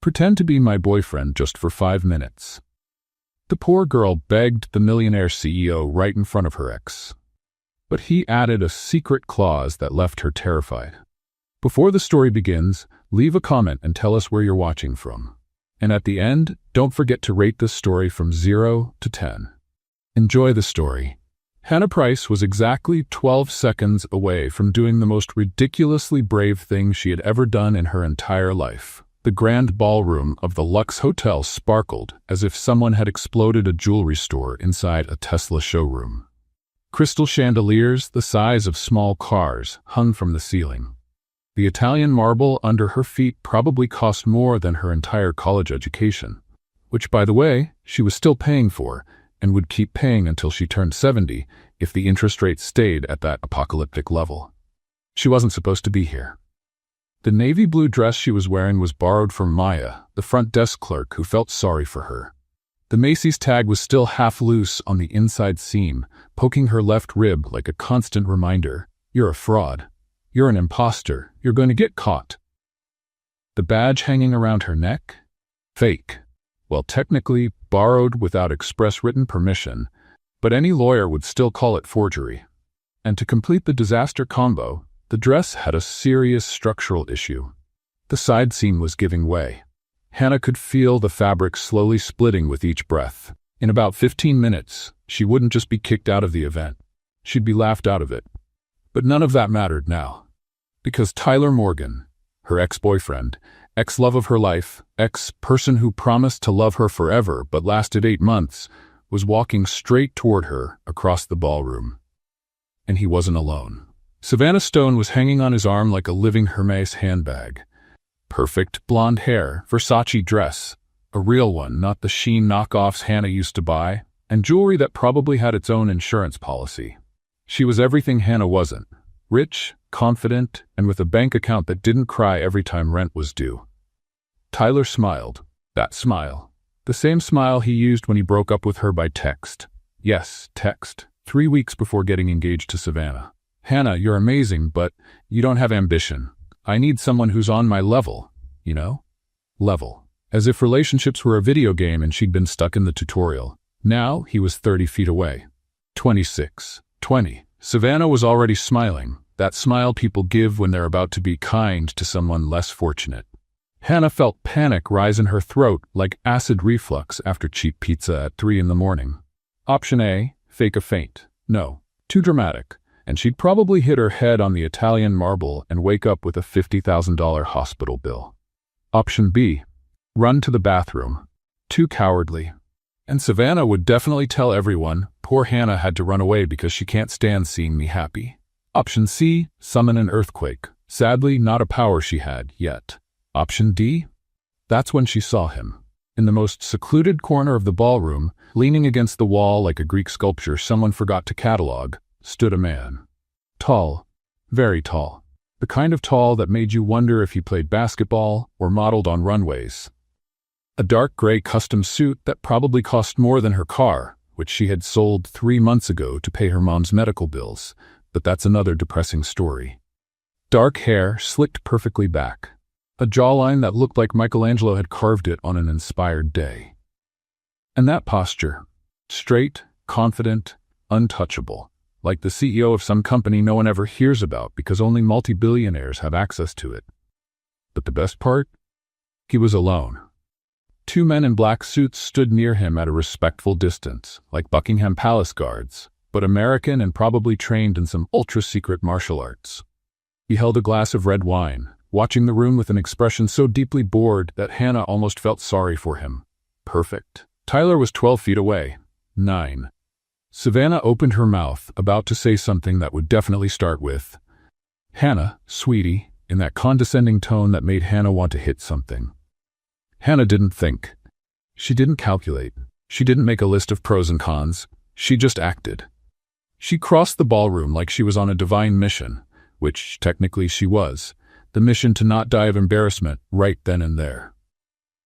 Pretend to be my boyfriend just for 5 minutes. The poor girl begged the millionaire CEO right in front of her ex. But he added a secret clause that left her terrified. Before the story begins, leave a comment and tell us where you're watching from. And at the end, don't forget to rate this story from 0 to 10. Enjoy the story. Hannah Price was exactly 12 seconds away from doing the most ridiculously brave thing she had ever done in her entire life. The grand ballroom of the Lux Hotel sparkled as if someone had exploded a jewelry store inside a Tesla showroom. Crystal chandeliers the size of small cars hung from the ceiling. The Italian marble under her feet probably cost more than her entire college education, which, by the way, she was still paying for and would keep paying until she turned 70 if the interest rate stayed at that apocalyptic level. She wasn't supposed to be here. The navy blue dress she was wearing was borrowed from Maya, the front desk clerk who felt sorry for her. The Macy's tag was still half loose on the inside seam, poking her left rib like a constant reminder, "You're a fraud. You're an imposter. You're going to get caught." The badge hanging around her neck? Fake. Well, technically borrowed without express written permission, but any lawyer would still call it forgery. And to complete the disaster combo, the dress had a serious structural issue. The side seam was giving way. Hannah could feel the fabric slowly splitting with each breath. In about 15 minutes, she wouldn't just be kicked out of the event. She'd be laughed out of it. But none of that mattered now. Because Tyler Morgan, her ex-boyfriend, ex-love of her life, ex-person who promised to love her forever but lasted 8 months, was walking straight toward her across the ballroom. And he wasn't alone. Savannah Stone was hanging on his arm like a living Hermes handbag. Perfect blonde hair, Versace dress, a real one, not the Shein knockoffs Hannah used to buy, and jewelry that probably had its own insurance policy. She was everything Hannah wasn't: rich, confident, and with a bank account that didn't cry every time rent was due. Tyler smiled. That smile. The same smile he used when he broke up with her by text. Yes, text. 3 weeks before getting engaged to Savannah. "Hannah, you're amazing, but you don't have ambition. I need someone who's on my level, you know?" Level. As if relationships were a video game and she'd been stuck in the tutorial. Now he was 30 feet away. 26. 20. Savannah was already smiling, that smile people give when they're about to be kind to someone less fortunate. Hannah felt panic rise in her throat like acid reflux after cheap pizza at 3 in the morning. Option A, fake a faint. No, too dramatic, and she'd probably hit her head on the Italian marble and wake up with a $50,000 hospital bill. Option B, run to the bathroom. Too cowardly. And Savannah would definitely tell everyone, "Poor Hannah had to run away because she can't stand seeing me happy." Option C, summon an earthquake. Sadly, not a power she had yet. Option D? That's when she saw him. In the most secluded corner of the ballroom, leaning against the wall like a Greek sculpture someone forgot to catalog, stood a man. Tall. Very tall. The kind of tall that made you wonder if he played basketball or modeled on runways. A dark gray custom suit that probably cost more than her car, which she had sold 3 months ago to pay her mom's medical bills, but that's another depressing story. Dark hair slicked perfectly back. A jawline that looked like Michelangelo had carved it on an inspired day. And that posture, straight, confident, untouchable, like the CEO of some company no one ever hears about because only multi-billionaires have access to it. But the best part? He was alone. 2 men in black suits stood near him at a respectful distance, like Buckingham Palace guards, but American and probably trained in some ultra-secret martial arts. He held a glass of red wine, watching the room with an expression so deeply bored that Hannah almost felt sorry for him. Perfect. Tyler was 12 feet away. 9. Savannah opened her mouth, about to say something that would definitely start with, "Hannah, sweetie," in that condescending tone that made Hannah want to hit something. Hannah didn't think. She didn't calculate. She didn't make a list of pros and cons. She just acted. She crossed the ballroom like she was on a divine mission, which technically she was, the mission to not die of embarrassment right then and there.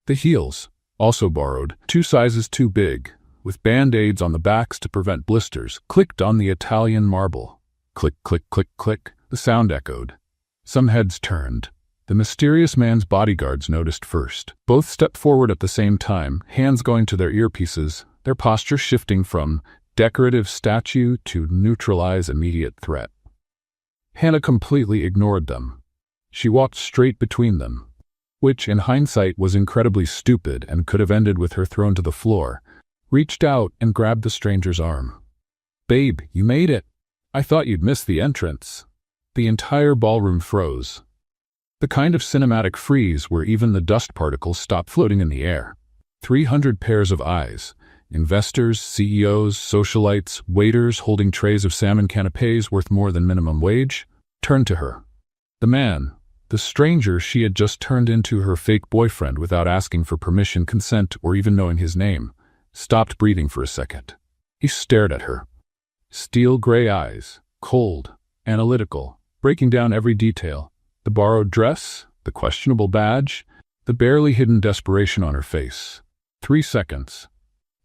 The heels, also borrowed, 2 sizes too big, with band-aids on the backs to prevent blisters, clicked on the Italian marble. Click, click, click, click, the sound echoed. Some heads turned. The mysterious man's bodyguards noticed first. Both stepped forward at the same time, hands going to their earpieces, their posture shifting from decorative statue to neutralize immediate threat. Hannah completely ignored them. She walked straight between them, which in hindsight was incredibly stupid and could have ended with her thrown to the floor, reached out and grabbed the stranger's arm. "Babe, you made it. I thought you'd miss the entrance." The entire ballroom froze. The kind of cinematic freeze where even the dust particles stopped floating in the air. 300 pairs of eyes, investors, CEOs, socialites, waiters holding trays of salmon canapés worth more than minimum wage, turned to her. The man, the stranger she had just turned into her fake boyfriend without asking for permission, consent, or even knowing his name, stopped breathing for a second. He stared at her. Steel gray eyes, cold, analytical, breaking down every detail. The borrowed dress, the questionable badge, the barely hidden desperation on her face. 3 seconds.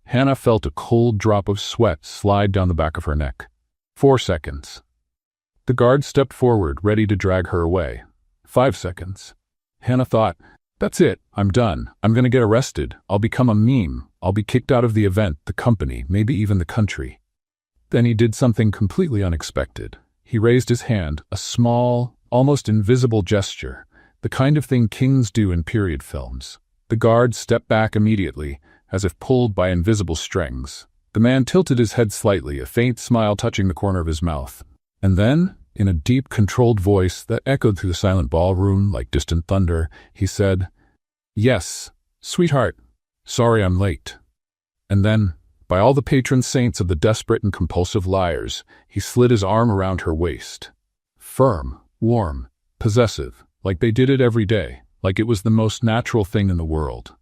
Hannah felt a cold drop of sweat slide down the back of her neck. 4 seconds. The guard stepped forward, ready to drag her away. 5 seconds. Hannah thought, "That's it, I'm done. I'm gonna get arrested. I'll become a meme. I'll be kicked out of the event, the company, maybe even the country." Then he did something completely unexpected. He raised his hand, a small, almost invisible gesture, the kind of thing kings do in period films. The guard stepped back immediately, as if pulled by invisible strings. The man tilted his head slightly, a faint smile touching the corner of his mouth. And then, in a deep, controlled voice that echoed through the silent ballroom like distant thunder, he said, "Yes, sweetheart. Sorry I'm late." And then, by all the patron saints of the desperate and compulsive liars, he slid his arm around her waist. Firm, warm, possessive, like they did it every day, like it was the most natural thing in the world.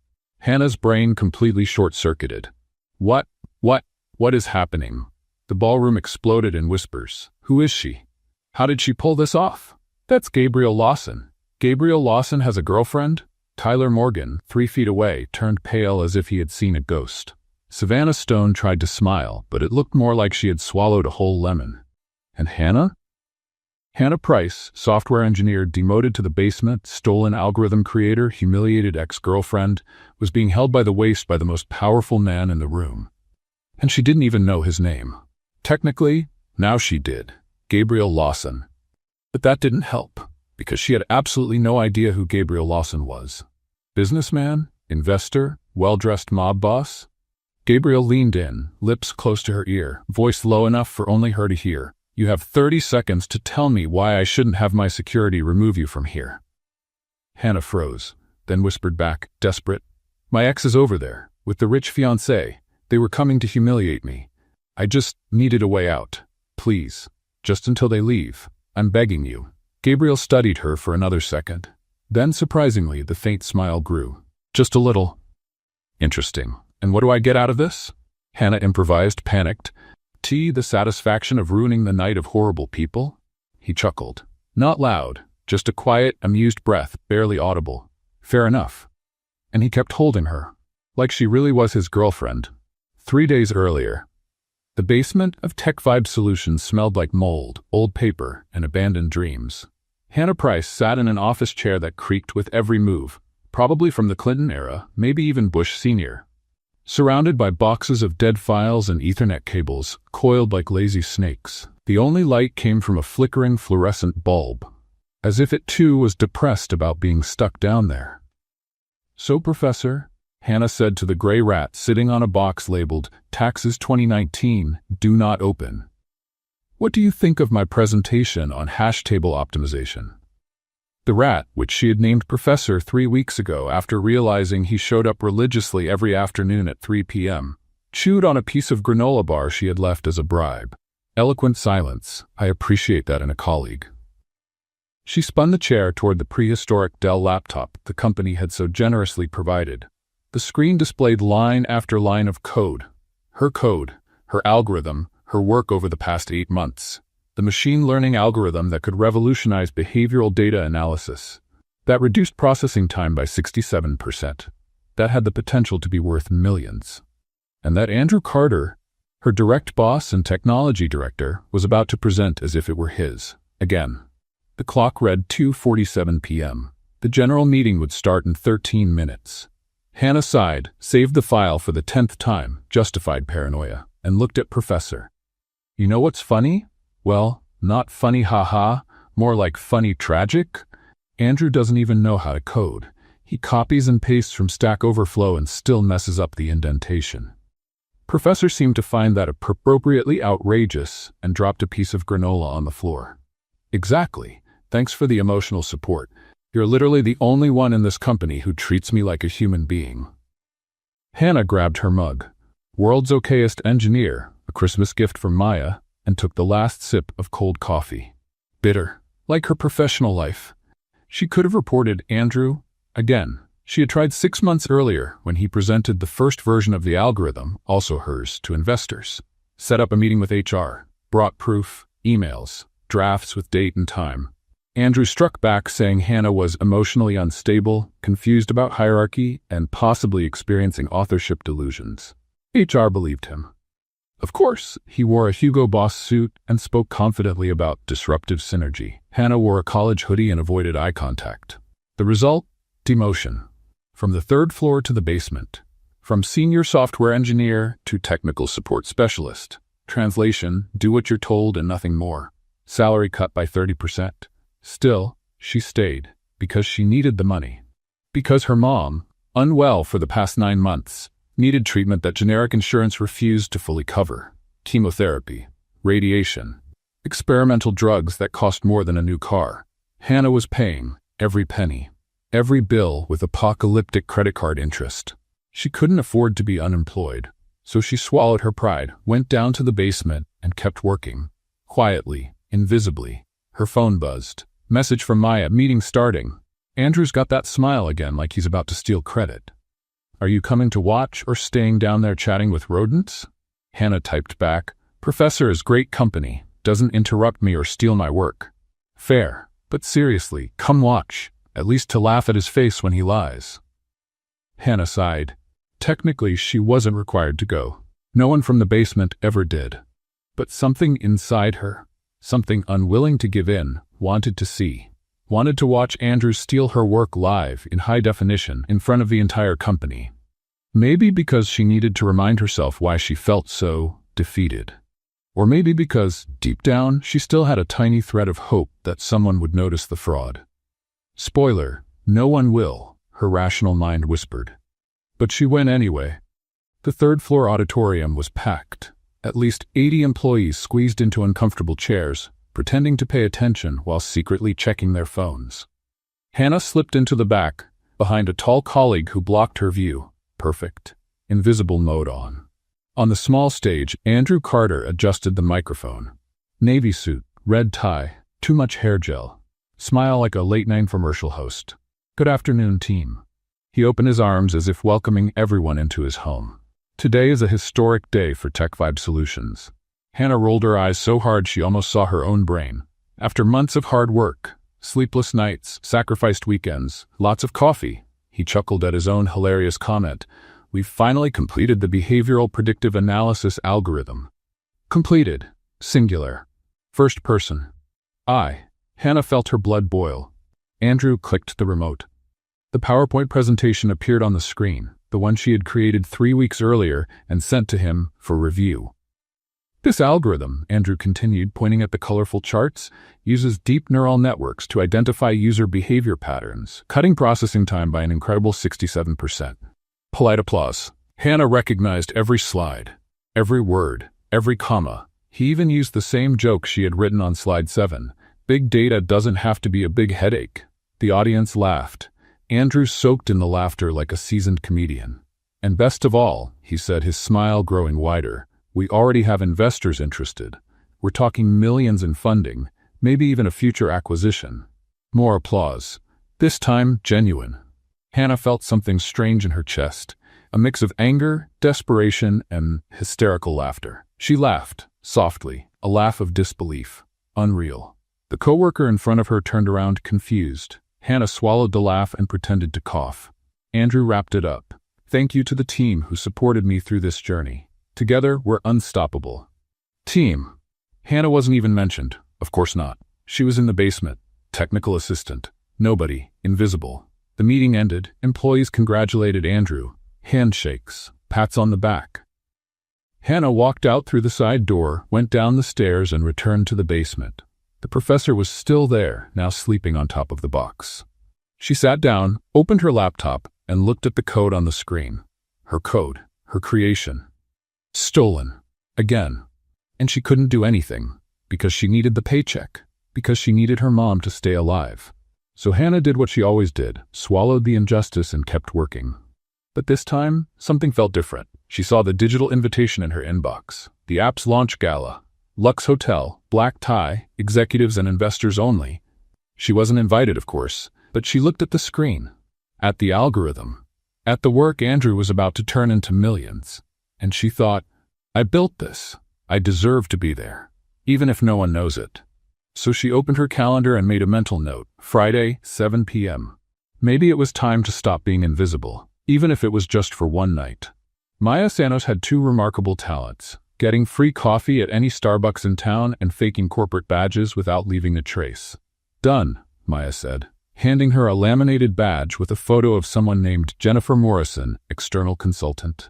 Hannah's brain completely short-circuited. What is happening? The ballroom exploded in whispers. Who is she? How did she pull this off? That's Gabriel Lawson. Gabriel Lawson has a girlfriend? Tyler Morgan, 3 feet away, turned pale as if he had seen a ghost. Savannah Stone tried to smile, but it looked more like she had swallowed a whole lemon. And Hannah? Hannah Price, software engineer demoted to the basement, stolen algorithm creator, humiliated ex-girlfriend, was being held by the waist by the most powerful man in the room. And she didn't even know his name. Technically, now she did. Gabriel Lawson. But that didn't help, because she had absolutely no idea who Gabriel Lawson was. Businessman? Investor? Well-dressed mob boss? Gabriel leaned in, lips close to her ear, voice low enough for only her to hear. "You have 30 seconds to tell me why I shouldn't have my security remove you from here." Hannah froze, then whispered back, desperate, "My ex is over there, with the rich fiancé. They were coming to humiliate me. I just needed a way out. Please, just until they leave. I'm begging you." Gabriel studied her for another second. Then, surprisingly, the faint smile grew. "Just a little." "Interesting. And what do I get out of this?" Hannah improvised, panicked. "The satisfaction of ruining the night of horrible people?" He chuckled. Not loud, just a quiet, amused breath, barely audible. "Fair enough." And he kept holding her, like she really was his girlfriend. 3 days earlier, the basement of Tech Vibe Solutions smelled like mold, old paper, and abandoned dreams. Hannah Price sat in an office chair that creaked with every move, probably from the Clinton era, maybe even Bush Sr. Surrounded by boxes of dead files and Ethernet cables, coiled like lazy snakes. The only light came from a flickering fluorescent bulb, as if it too was depressed about being stuck down there. "So, Professor," Hannah said to the gray rat sitting on a box labeled Taxes 2019, Do Not Open, "what do you think of my presentation on hash table optimization?" The rat, which she had named Professor 3 weeks ago after realizing he showed up religiously every afternoon at 3 p.m., chewed on a piece of granola bar she had left as a bribe. Eloquent silence. I appreciate that in a colleague. She spun the chair toward the prehistoric Dell laptop the company had so generously provided. The screen displayed line after line of code, her algorithm, her work over the past 8 months. The machine learning algorithm that could revolutionize behavioral data analysis, that reduced processing time by 67%, that had the potential to be worth millions. And that Andrew Carter, her direct boss and technology director, was about to present as if it were his. Again. The clock read 2:47 p.m. The general meeting would start in 13 minutes. Hannah sighed, saved the file for the 10th time, justified paranoia, and looked at Professor. You know what's funny? Well, not funny haha, more like funny tragic. Andrew doesn't even know how to code. He copies and pastes from Stack Overflow and still messes up the indentation. Professor seemed to find that appropriately outrageous and dropped a piece of granola on the floor. Exactly. Thanks for the emotional support. You're literally the only one in this company who treats me like a human being. Hannah grabbed her mug. World's okayest engineer, a Christmas gift from Maya, and took the last sip of cold coffee. Bitter, like her professional life. She could have reported Andrew again. She had tried 6 months earlier when he presented the first version of the algorithm, also hers, to investors. Set up a meeting with HR, brought proof, emails, drafts with date and time. Andrew struck back saying Hannah was emotionally unstable, confused about hierarchy, and possibly experiencing authorship delusions. HR believed him. Of course, he wore a Hugo Boss suit and spoke confidently about disruptive synergy. Hannah wore a college hoodie and avoided eye contact. The result? Demotion. From the 3rd floor to the basement. From senior software engineer to technical support specialist. Translation, do what you're told and nothing more. Salary cut by 30%. Still, she stayed, because she needed the money. Because her mom, unwell for the past 9 months, needed treatment that generic insurance refused to fully cover. Chemotherapy, radiation, experimental drugs that cost more than a new car. Hannah was paying every penny, every bill with apocalyptic credit card interest. She couldn't afford to be unemployed, so she swallowed her pride, went down to the basement, and kept working. Quietly, invisibly. Her phone buzzed. Message from Maya, meeting starting. Andrew's got that smile again like he's about to steal credit. Are you coming to watch or staying down there chatting with rodents? Hannah typed back, Professor is great company, doesn't interrupt me or steal my work. Fair, but seriously, come watch, at least to laugh at his face when he lies. Hannah sighed. Technically, she wasn't required to go. No one from the basement ever did. But something inside her, something unwilling to give in, wanted to see. Wanted to watch Andrew steal her work live in high definition in front of the entire company. Maybe because she needed to remind herself why she felt so defeated. Or maybe because, deep down, she still had a tiny thread of hope that someone would notice the fraud. Spoiler, no one will, her rational mind whispered. But she went anyway. The 3rd floor auditorium was packed. At least 80 employees squeezed into uncomfortable chairs, pretending to pay attention while secretly checking their phones. Hannah slipped into the back, behind a tall colleague who blocked her view. Perfect. Invisible mode on. On the small stage, Andrew Carter adjusted the microphone. Navy suit, red tie, too much hair gel. Smile like a late-night commercial host. Good afternoon, team. He opened his arms as if welcoming everyone into his home. Today is a historic day for Tech Vibe Solutions. Hannah rolled her eyes so hard she almost saw her own brain. After months of hard work, sleepless nights, sacrificed weekends, lots of coffee, he chuckled at his own hilarious comment. We've finally completed the behavioral predictive analysis algorithm. Completed. Singular. First person. I. Hannah felt her blood boil. Andrew clicked the remote. The PowerPoint presentation appeared on the screen, the one she had created 3 weeks earlier and sent to him for review. This algorithm, Andrew continued, pointing at the colorful charts, uses deep neural networks to identify user behavior patterns, cutting processing time by an incredible 67%. Polite applause. Hannah recognized every slide, every word, every comma. He even used the same joke she had written on slide 7. Big data doesn't have to be a big headache. The audience laughed. Andrew soaked in the laughter like a seasoned comedian. And best of all, he said, his smile growing wider, we already have investors interested. We're talking millions in funding, maybe even a future acquisition. More applause. This time, genuine. Hannah felt something strange in her chest, a mix of anger, desperation, and hysterical laughter. She laughed, softly, a laugh of disbelief. Unreal. The coworker in front of her turned around, confused. Hannah swallowed the laugh and pretended to cough. Andrew wrapped it up. Thank you to the team who supported me through this journey. Together, we're unstoppable. Team. Hannah wasn't even mentioned. Of course not. She was in the basement. Technical assistant. Nobody. Invisible. The meeting ended. Employees congratulated Andrew. Handshakes. Pats on the back. Hannah walked out through the side door, went down the stairs, and returned to the basement. The professor was still there, now sleeping on top of the box. She sat down, opened her laptop, and looked at the code on the screen. Her code. Her creation. Stolen. Again. And she couldn't do anything, because she needed the paycheck, because she needed her mom to stay alive. So Hannah did what she always did, swallowed the injustice and kept working. But this time, something felt different. She saw the digital invitation in her inbox. The app's launch gala. Lux Hotel, black tie, executives and investors only. She wasn't invited, of course, but she looked at the screen, at the algorithm, at the work Andrew was about to turn into millions. And she thought, I built this. I deserve to be there, even if no one knows it. So she opened her calendar and made a mental note. Friday, 7 p.m. Maybe it was time to stop being invisible, even if it was just for one night. Maya Santos had two remarkable talents: getting free coffee at any Starbucks in town and faking corporate badges without leaving a trace. Done, Maya said, handing her a laminated badge with a photo of someone named Jennifer Morrison, external consultant.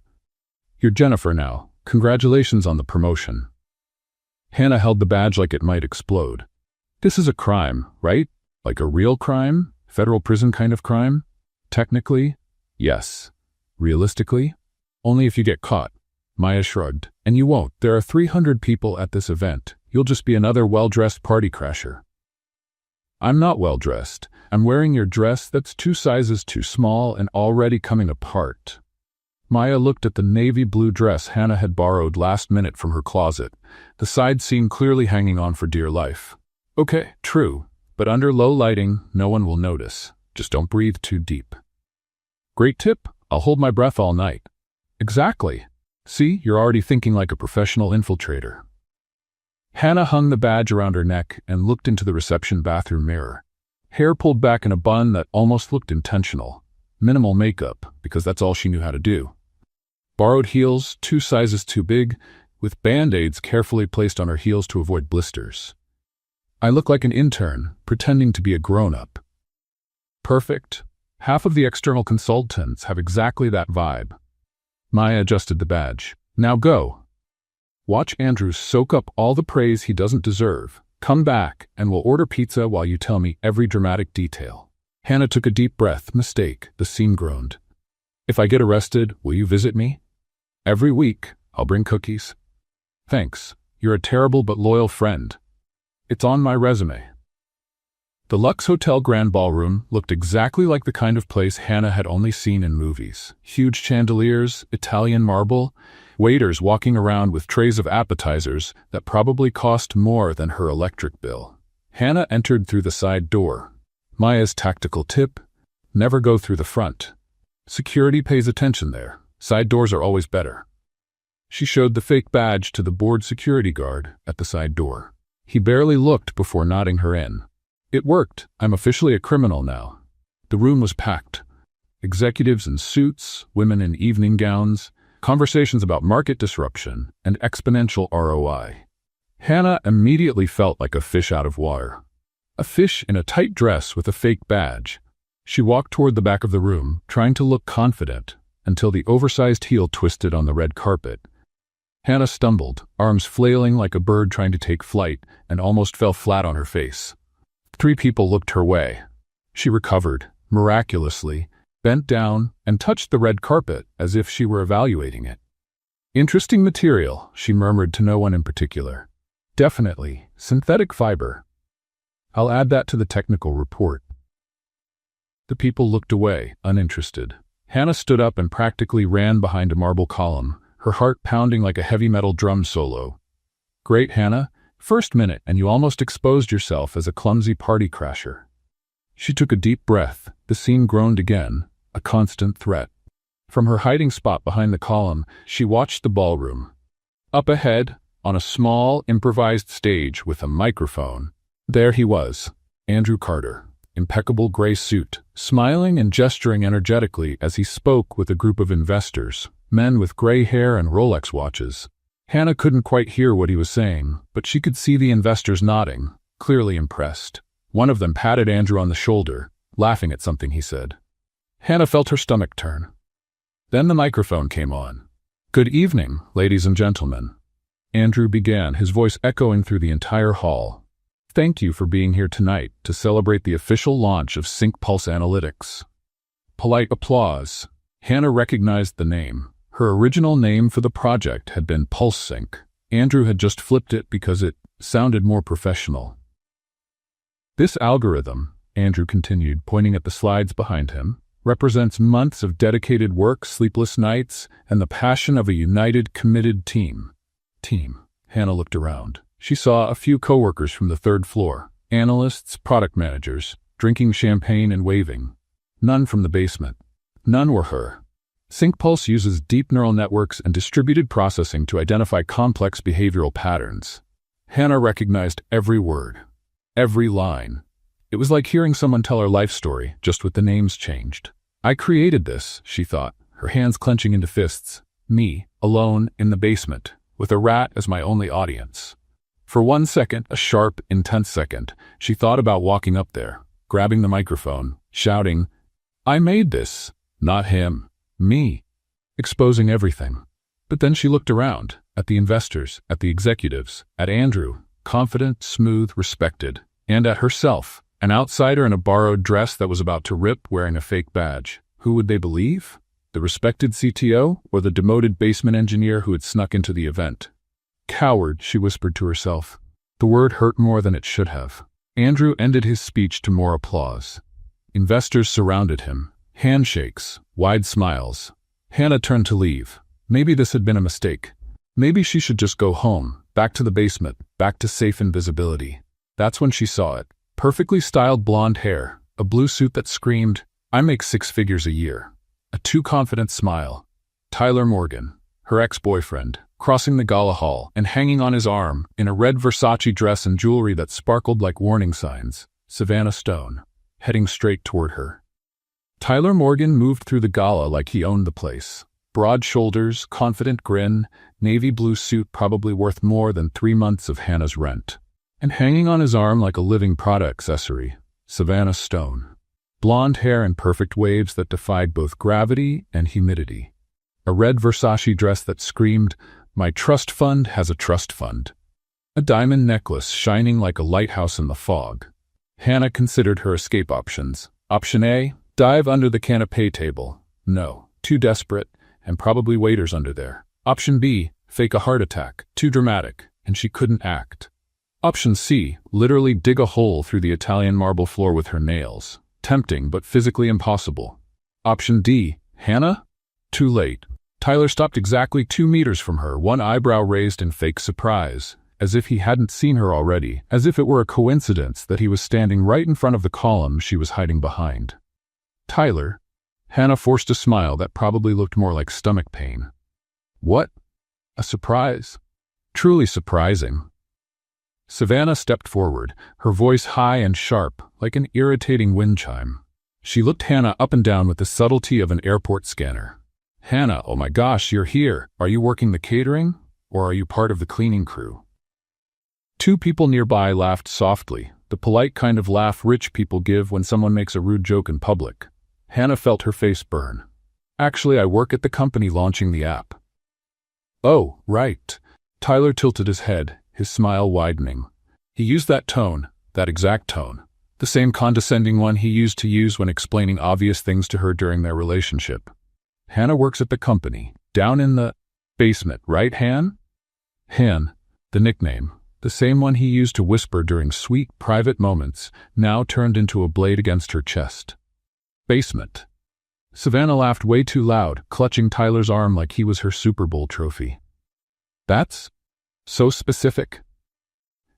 You're Jennifer now. Congratulations on the promotion. Hannah held the badge like it might explode. This is a crime, right? Like a real crime? Federal prison kind of crime? Technically, yes. Realistically, only if you get caught. Maya shrugged. And you won't. There are 300 people at this event. You'll just be another well-dressed party crasher. I'm not well-dressed. I'm wearing your dress that's 2 sizes too small and already coming apart. Maya looked at the navy blue dress Hannah had borrowed last minute from her closet, the side seam clearly hanging on for dear life. Okay, true, but under low lighting, no one will notice. Just don't breathe too deep. Great tip. I'll hold my breath all night. Exactly. See, you're already thinking like a professional infiltrator. Hannah hung the badge around her neck and looked into the reception bathroom mirror. Hair pulled back in a bun that almost looked intentional. Minimal makeup, because that's all she knew how to do. Borrowed heels, 2 sizes too big, with band-aids carefully placed on her heels to avoid blisters. I look like an intern, pretending to be a grown-up. Perfect. Half of the external consultants have exactly that vibe. Maya adjusted the badge. Now go. Watch Andrew soak up all the praise he doesn't deserve. Come back, and we'll order pizza while you tell me every dramatic detail. Hannah took a deep breath. Mistake, the scene groaned. If I get arrested, will you visit me? Every week, I'll bring cookies. Thanks. You're a terrible but loyal friend. It's on my resume. The Lux Hotel Grand Ballroom looked exactly like the kind of place Hannah had only seen in movies. Huge chandeliers, Italian marble, waiters walking around with trays of appetizers that probably cost more than her electric bill. Hannah entered through the side door. Maya's tactical tip: never go through the front. Security pays attention there. Side doors are always better. She showed the fake badge to the bored security guard at the side door. He barely looked before nodding her in. It worked. I'm officially a criminal now. The room was packed. Executives in suits, women in evening gowns, conversations about market disruption and exponential ROI. Hannah immediately felt like a fish out of water. A fish in a tight dress with a fake badge. She walked toward the back of the room, trying to look confident, until the oversized heel twisted on the red carpet. Hannah stumbled, arms flailing like a bird trying to take flight, and almost fell flat on her face. 3 people looked her way. She recovered, miraculously, bent down, and touched the red carpet as if she were evaluating it. Interesting material, she murmured to no one in particular. Definitely, synthetic fiber. I'll add that to the technical report. The people looked away, uninterested. Hannah stood up and practically ran behind a marble column, her heart pounding like a heavy metal drum solo. Great, Hannah. First minute, and you almost exposed yourself as a clumsy party crasher. She took a deep breath. The scene groaned again, a constant threat. From her hiding spot behind the column, she watched the ballroom. Up ahead, on a small, improvised stage with a microphone, there he was, Andrew Carter. Impeccable gray suit, smiling and gesturing energetically as he spoke with a group of investors, men with gray hair and Rolex watches. Hannah couldn't quite hear what he was saying, but she could see the investors nodding, clearly impressed. One of them patted Andrew on the shoulder. laughing at something he said. Hannah felt her stomach turn. Then the microphone came on. "Good evening, ladies and gentlemen," Andrew began, his voice echoing through the entire hall. "Thank you for being here tonight to celebrate the official launch of Sync Pulse Analytics." Polite applause. Hannah recognized the name. Her original name for the project had been Pulse Sync. Andrew had just flipped it because it sounded more professional. "This algorithm," Andrew continued, pointing at the slides behind him, "represents months of dedicated work, sleepless nights, and the passion of a united, committed team." Hannah looked around. She saw a few coworkers from the third floor, analysts, product managers, drinking champagne and waving. None from the basement. None were her. SyncPulse uses deep neural networks and distributed processing to identify complex behavioral patterns. Hannah recognized every word, every line. It was like hearing someone tell her life story, just with the names changed. "I created this," she thought, her hands clenching into fists. "Me, alone, in the basement, with a rat as my only audience." For 1 second, a sharp, intense second, she thought about walking up there, grabbing the microphone, shouting, "I made this, not him, me," exposing everything. But then she looked around, at the investors, at the executives, at Andrew, confident, smooth, respected, and at herself, an outsider in a borrowed dress that was about to rip, wearing a fake badge. Who would they believe? The respected CTO or the demoted basement engineer who had snuck into the event? "Coward," she whispered to herself. The word hurt more than it should have. Andrew ended his speech to more applause. Investors surrounded him. Handshakes, wide smiles. Hannah turned to leave. Maybe this had been a mistake. Maybe she should just go home, back to the basement, back to safe invisibility. That's when she saw it. Perfectly styled blonde hair, a blue suit that screamed, "I make 6 figures a year." A too-confident smile. Tyler Morgan, her ex-boyfriend, crossing the gala hall and hanging on his arm, in a red Versace dress and jewelry that sparkled like warning signs. Savannah Stone, heading straight toward her. Tyler Morgan moved through the gala like he owned the place. Broad shoulders, confident grin, navy blue suit probably worth more than 3 months of Hannah's rent. And hanging on his arm like a living Prada accessory, Savannah Stone. Blonde hair in perfect waves that defied both gravity and humidity. A red Versace dress that screamed, "My trust fund has a trust fund." A diamond necklace shining like a lighthouse in the fog. Hannah considered her escape options. Option A, dive under the canapé table. No, too desperate, and probably waiters under there. Option B, fake a heart attack. Too dramatic, and she couldn't act. Option C, literally dig a hole through the Italian marble floor with her nails. Tempting, but physically impossible. Option D, Hannah? Too late. Tyler stopped exactly 2 meters from her, one eyebrow raised in fake surprise, as if he hadn't seen her already, as if it were a coincidence that he was standing right in front of the column she was hiding behind. "Tyler?" Hannah forced a smile that probably looked more like stomach pain. "What?" A surprise. Truly surprising. Savannah stepped forward, her voice high and sharp, like an irritating wind chime. She looked Hannah up and down with the subtlety of an airport scanner. "Hannah, oh my gosh, you're here. Are you working the catering? Or are you part of the cleaning crew?" 2 people nearby laughed softly, the polite kind of laugh rich people give when someone makes a rude joke in public. Hannah felt her face burn. "Actually, I work at the company launching the app." "Oh, right." Tyler tilted his head, his smile widening. He used that tone, that exact tone, the same condescending one he used to use when explaining obvious things to her during their relationship. "Hannah works at the company, down in the basement, right, Han?" Han, the nickname, the same one he used to whisper during sweet, private moments, now turned into a blade against her chest. "Basement." Savannah laughed way too loud, clutching Tyler's arm like he was her Super Bowl trophy. "That's so specific."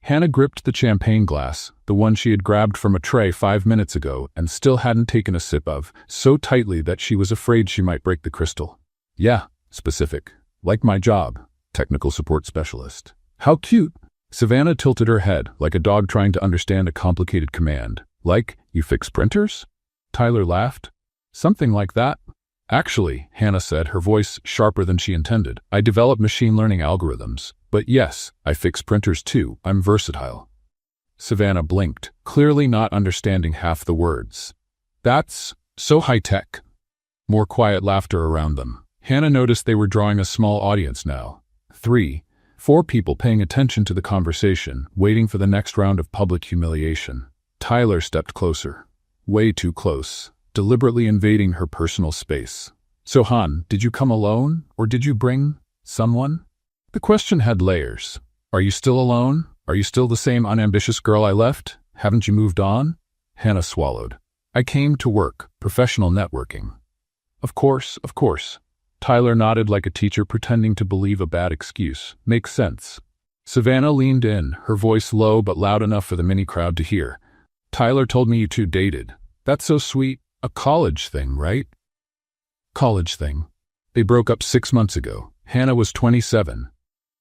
Hannah gripped the champagne glass, the one she had grabbed from a tray 5 minutes ago and still hadn't taken a sip of, so tightly that she was afraid she might break the crystal. "Yeah, specific. Like my job, technical support specialist." "How cute." Savannah tilted her head, like a dog trying to understand a complicated command. "Like, you fix printers?" Tyler laughed. "Something like that." "Actually," Hannah said, her voice sharper than she intended, "I develop machine learning algorithms. But yes, I fix printers too. I'm versatile." Savannah blinked, clearly not understanding half the words. That's so high-tech. More quiet laughter around them. Hannah noticed they were drawing a small audience now. 3, 4 people paying attention to the conversation, waiting for the next round of public humiliation. Tyler stepped closer. Way too close, deliberately invading her personal space. So Han, did you come alone, or did you bring someone? The question had layers. Are you still alone? Are you still the same unambitious girl I left? Haven't you moved on? Hannah swallowed. I came to work, professional networking. Of course, of course. Tyler nodded like a teacher pretending to believe a bad excuse. Makes sense. Savannah leaned in, her voice low but loud enough for the mini crowd to hear. Tyler told me you two dated. That's so sweet. A college thing, right? College thing. They broke up 6 months ago. Hannah was 27.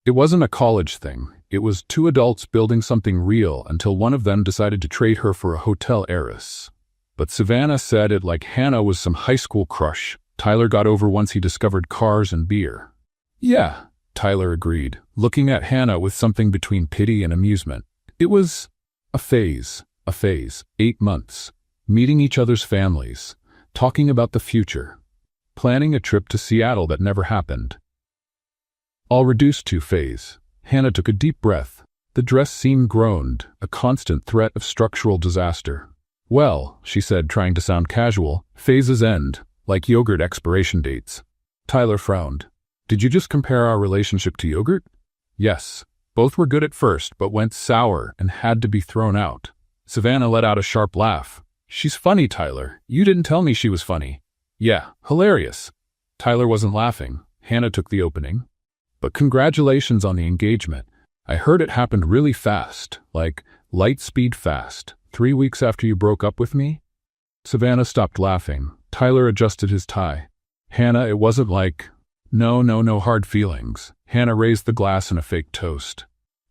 It wasn't a college thing. It was 2 adults building something real until one of them decided to trade her for a hotel heiress. But Savannah said it like Hannah was some high school crush Tyler got over once he discovered cars and beer. Yeah, Tyler agreed, looking at Hannah with something between pity and amusement. It was a phase. 8 months. Meeting each other's families. Talking about the future. Planning a trip to Seattle that never happened. All reduced to phase. Hannah took a deep breath. The dress seam groaned, a constant threat of structural disaster. Well, she said, trying to sound casual, phases end, like yogurt expiration dates. Tyler frowned. Did you just compare our relationship to yogurt? Yes. Both were good at first, but went sour and had to be thrown out. Savannah let out a sharp laugh. She's funny, Tyler. You didn't tell me she was funny. Yeah, hilarious. Tyler wasn't laughing. Hannah took the opening. But congratulations on the engagement. I heard it happened really fast, like light speed fast. 3 weeks after you broke up with me? Savannah stopped laughing. Tyler adjusted his tie. Hannah, it wasn't like, no hard feelings. Hannah raised the glass in a fake toast.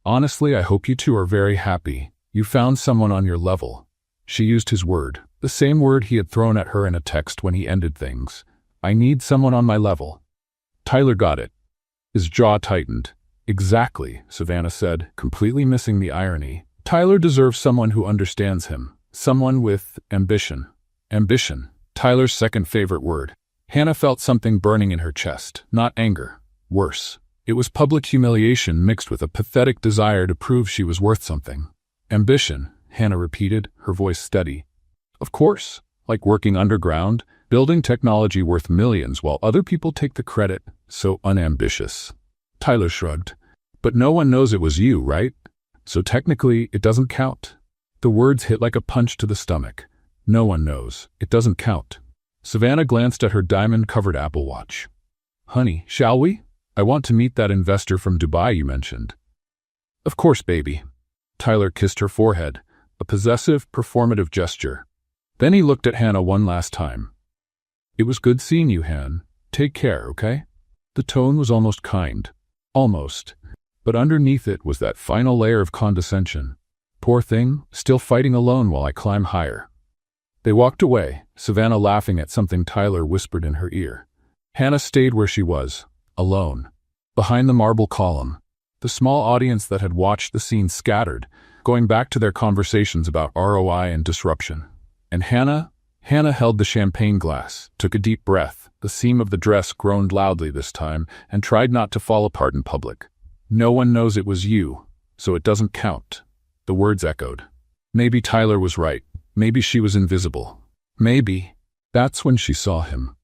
Honestly, I hope you two are very happy. You found someone on your level. She used his word, the same word he had thrown at her in a text when he ended things. I need someone on my level. Tyler got it. His jaw tightened. Exactly, Savannah said, completely missing the irony. Tyler deserves someone who understands him. Someone with ambition. Ambition. Tyler's second favorite word. Hannah felt something burning in her chest, not anger. Worse. It was public humiliation mixed with a pathetic desire to prove she was worth something. Ambition, Hannah repeated, her voice steady. Of course, like working underground, building technology worth millions while other people take the credit. So unambitious. Tyler shrugged. But no one knows it was you, right? So technically, it doesn't count. The words hit like a punch to the stomach. No one knows. It doesn't count. Savannah glanced at her diamond-covered Apple Watch. Honey, shall we? I want to meet that investor from Dubai you mentioned. Of course, baby. Tyler kissed her forehead, a possessive, performative gesture. Then he looked at Hannah one last time. It was good seeing you, Han. Take care, okay? The tone was almost kind. Almost. But underneath it was that final layer of condescension. Poor thing, still fighting alone while I climb higher. They walked away, Savannah laughing at something Tyler whispered in her ear. Hannah stayed where she was, alone. Behind the marble column. The small audience that had watched the scene scattered, going back to their conversations about ROI and disruption. And Hannah held the champagne glass, took a deep breath. The seam of the dress groaned loudly this time, and tried not to fall apart in public. No one knows it was you, so it doesn't count. The words echoed. Maybe Tyler was right. Maybe she was invisible. Maybe. That's when she saw him.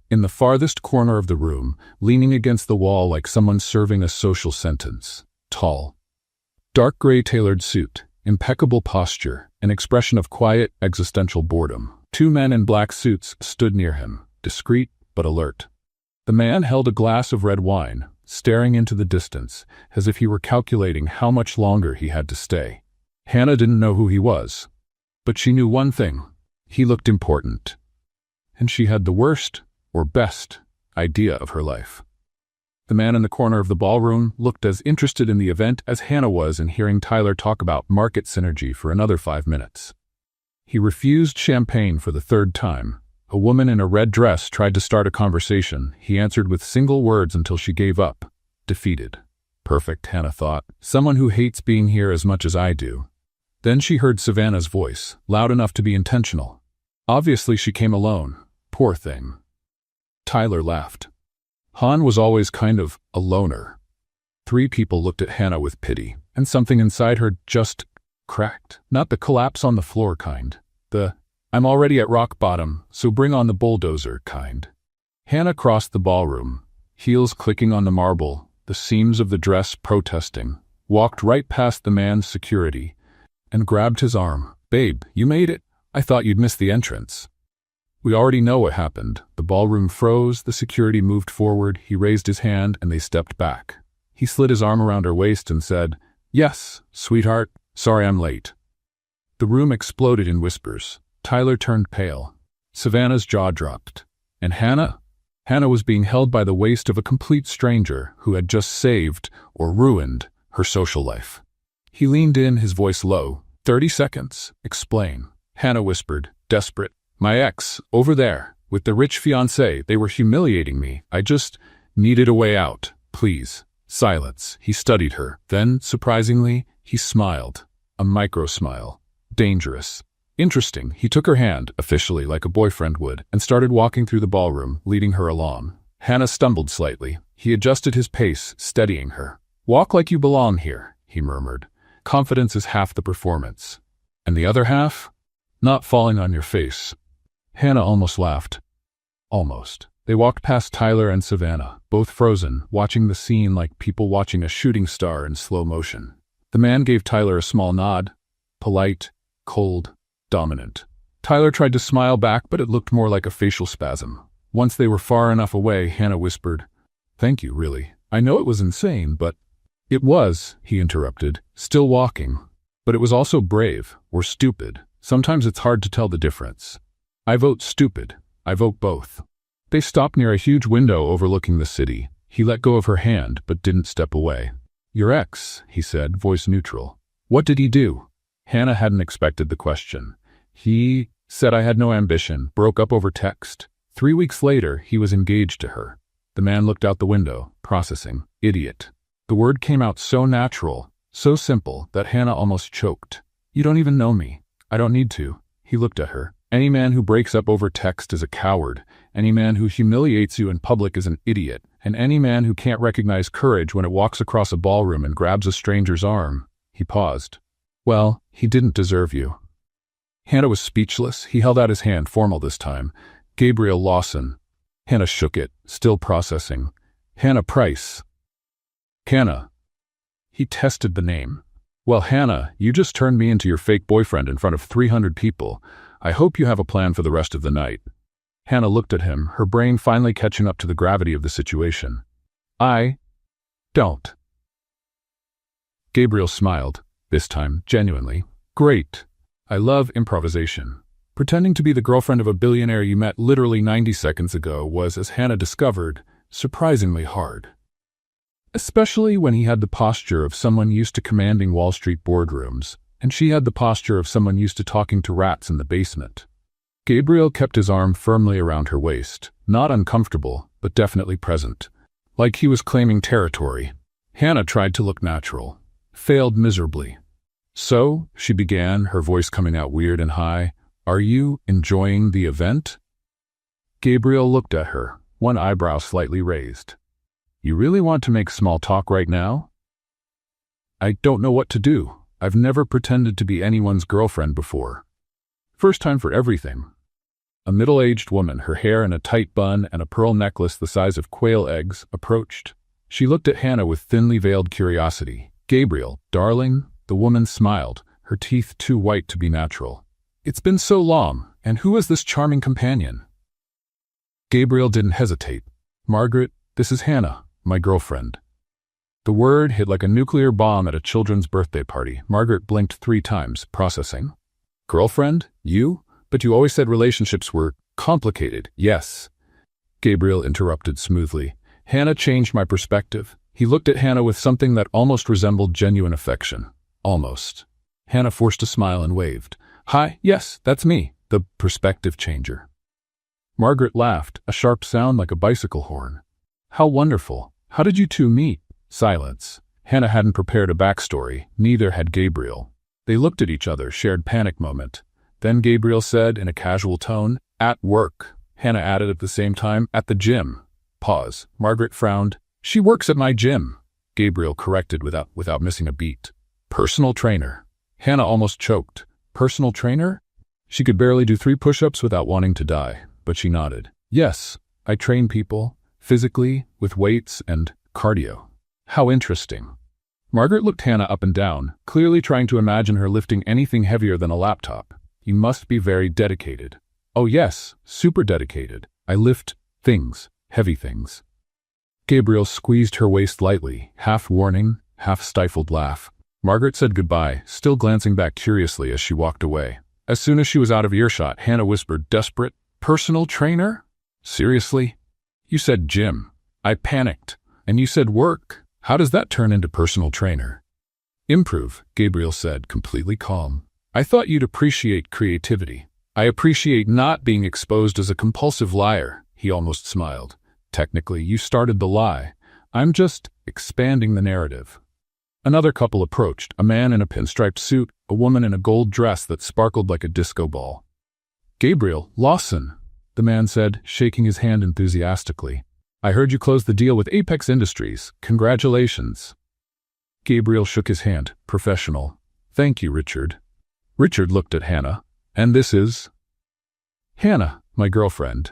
In the farthest corner of the room, leaning against the wall like someone serving a social sentence. Tall. Dark gray tailored suit, impeccable posture, an expression of quiet, existential boredom. 2 men in black suits stood near him, discreet but alert. The man held a glass of red wine, staring into the distance, as if he were calculating how much longer he had to stay. Hannah didn't know who he was, but she knew one thing. He looked important. And she had the worst, or best, idea of her life. The man in the corner of the ballroom looked as interested in the event as Hannah was in hearing Tyler talk about market synergy for another 5 minutes. He refused champagne for the 3rd time. A woman in a red dress tried to start a conversation. He answered with single words until she gave up. Defeated. Perfect, Hannah thought. Someone who hates being here as much as I do. Then she heard Savannah's voice, loud enough to be intentional. Obviously she came alone. Poor thing. Tyler laughed. Han was always kind of a loner. 3 people looked at Hannah with pity, and something inside her just cracked. Not the collapse on the floor kind. The, I'm already at rock bottom, so bring on the bulldozer kind. Hannah crossed the ballroom, heels clicking on the marble, the seams of the dress protesting, walked right past the man's security, and grabbed his arm. Babe, you made it. I thought you'd miss the entrance. We already know what happened. The ballroom froze, the security moved forward, he raised his hand, and they stepped back. He slid his arm around her waist and said, "Yes, sweetheart, sorry I'm late." The room exploded in whispers. Tyler turned pale. Savannah's jaw dropped. And Hannah? Hannah was being held by the waist of a complete stranger who had just saved, or ruined, her social life. He leaned in, his voice low. 30 seconds. Explain. Hannah whispered, desperate. My ex, over there, with the rich fiancé, they were humiliating me. I just needed a way out. Please. Silence. He studied her. Then, surprisingly, he smiled. A micro-smile. Dangerous. Interesting. He took her hand, officially like a boyfriend would, and started walking through the ballroom, leading her along. Hannah stumbled slightly. He adjusted his pace, steadying her. Walk like you belong here, he murmured. Confidence is half the performance. And the other half? Not falling on your face. Hannah almost laughed. Almost. They walked past Tyler and Savannah, both frozen, watching the scene like people watching a shooting star in slow motion. The man gave Tyler a small nod. Polite, cold, dominant. Tyler tried to smile back, but it looked more like a facial spasm. Once they were far enough away, Hannah whispered, "Thank you, really. I know it was insane, but—" "It was," he interrupted, still walking. "But it was also brave, or stupid. Sometimes it's hard to tell the difference. I vote stupid. I vote both." They stopped near a huge window overlooking the city. He let go of her hand, but didn't step away. "Your ex," he said, voice neutral. "What did he do?" Hannah hadn't expected the question. "He said I had no ambition, broke up over text. 3 weeks later, he was engaged to her." The man looked out the window, processing. Idiot. The word came out so natural, so simple, that Hannah almost choked. "You don't even know me. I don't need to." He looked at her. "Any man who breaks up over text is a coward. Any man who humiliates you in public is an idiot. And any man who can't recognize courage when it walks across a ballroom and grabs a stranger's arm." He paused. "Well, he didn't deserve you." Hannah was speechless. He held out his hand, formal this time. "Gabriel Lawson." Hannah shook it, still processing. "Hannah Price." "Hannah." He tested the name. "Well, Hannah, you just turned me into your fake boyfriend in front of 300 people. I hope you have a plan for the rest of the night." Hannah looked at him, her brain finally catching up to the gravity of the situation. "I don't." Gabriel smiled, this time genuinely. "Great. I love improvisation." Pretending to be the girlfriend of a billionaire you met literally 90 seconds ago was, as Hannah discovered, surprisingly hard. Especially when he had the posture of someone used to commanding Wall Street boardrooms, and she had the posture of someone used to talking to rats in the basement. Gabriel kept his arm firmly around her waist, not uncomfortable, but definitely present, like he was claiming territory. Hannah tried to look natural, failed miserably. "So," she began, her voice coming out weird and high, "are you enjoying the event?" Gabriel looked at her, one eyebrow slightly raised. "You really want to make small talk right now?" "I don't know what to do. I've never pretended to be anyone's girlfriend before. First time for everything." A middle-aged woman, her hair in a tight bun and a pearl necklace the size of quail eggs, approached. She looked at Hannah with thinly veiled curiosity. "Gabriel, darling?" The woman smiled, her teeth too white to be natural. "It's been so long, and who is this charming companion?" Gabriel didn't hesitate. "Margaret, this is Hannah, my girlfriend." The word hit like a nuclear bomb at a children's birthday party. Margaret blinked 3 times, processing. "Girlfriend? You? But you always said relationships were complicated." "Yes." Gabriel interrupted smoothly. "Hannah changed my perspective." He looked at Hannah with something that almost resembled genuine affection. Almost. Hannah forced a smile and waved. "Hi, yes, that's me, the perspective changer." Margaret laughed, a sharp sound like a bicycle horn. "How wonderful. How did you two meet?" Silence. Hannah hadn't prepared a backstory, neither had Gabriel. They looked at each other, shared panic moment. Then Gabriel said in a casual tone, "At work." Hannah added at the same time, "At the gym." Pause. Margaret frowned. "She works at my gym," Gabriel corrected without missing a beat. "Personal trainer." Hannah almost choked. "Personal trainer?" She could barely do 3 push-ups without wanting to die, but she nodded. "Yes, I train people, physically, with weights and cardio." "How interesting." Margaret looked Hannah up and down, clearly trying to imagine her lifting anything heavier than a laptop. "You must be very dedicated." "Oh yes, super dedicated. I lift things, heavy things." Gabriel squeezed her waist lightly, half warning, half stifled laugh. Margaret said goodbye, still glancing back curiously as she walked away. As soon as she was out of earshot, Hannah whispered, desperate, "Personal trainer? Seriously? You said gym." I panicked. "And you said work. How does that turn into personal trainer?" "Improve," Gabriel said, completely calm. "I thought you'd appreciate creativity." "I appreciate not being exposed as a compulsive liar," he almost smiled. "Technically, you started the lie. I'm just expanding the narrative." Another couple approached, a man in a pinstriped suit, a woman in a gold dress that sparkled like a disco ball. "Gabriel, Lawson," the man said, shaking his hand enthusiastically. "I heard you closed the deal with Apex Industries. Congratulations." Gabriel shook his hand, professional. "Thank you, Richard." Richard looked at Hannah. "And this is?" "Hannah, my girlfriend."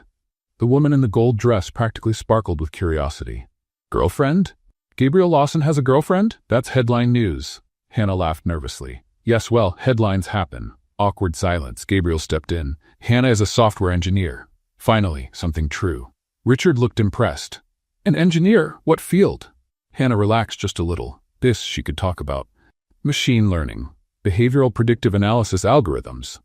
The woman in the gold dress practically sparkled with curiosity. "Girlfriend? Gabriel Lawson has a girlfriend? That's headline news." Hannah laughed nervously. "Yes, well, headlines happen." Awkward silence. Gabriel stepped in. "Hannah is a software engineer." Finally, something true. Richard looked impressed. "An engineer? What field?" Hannah relaxed just a little. This she could talk about. "Machine learning. Behavioral predictive analysis algorithms."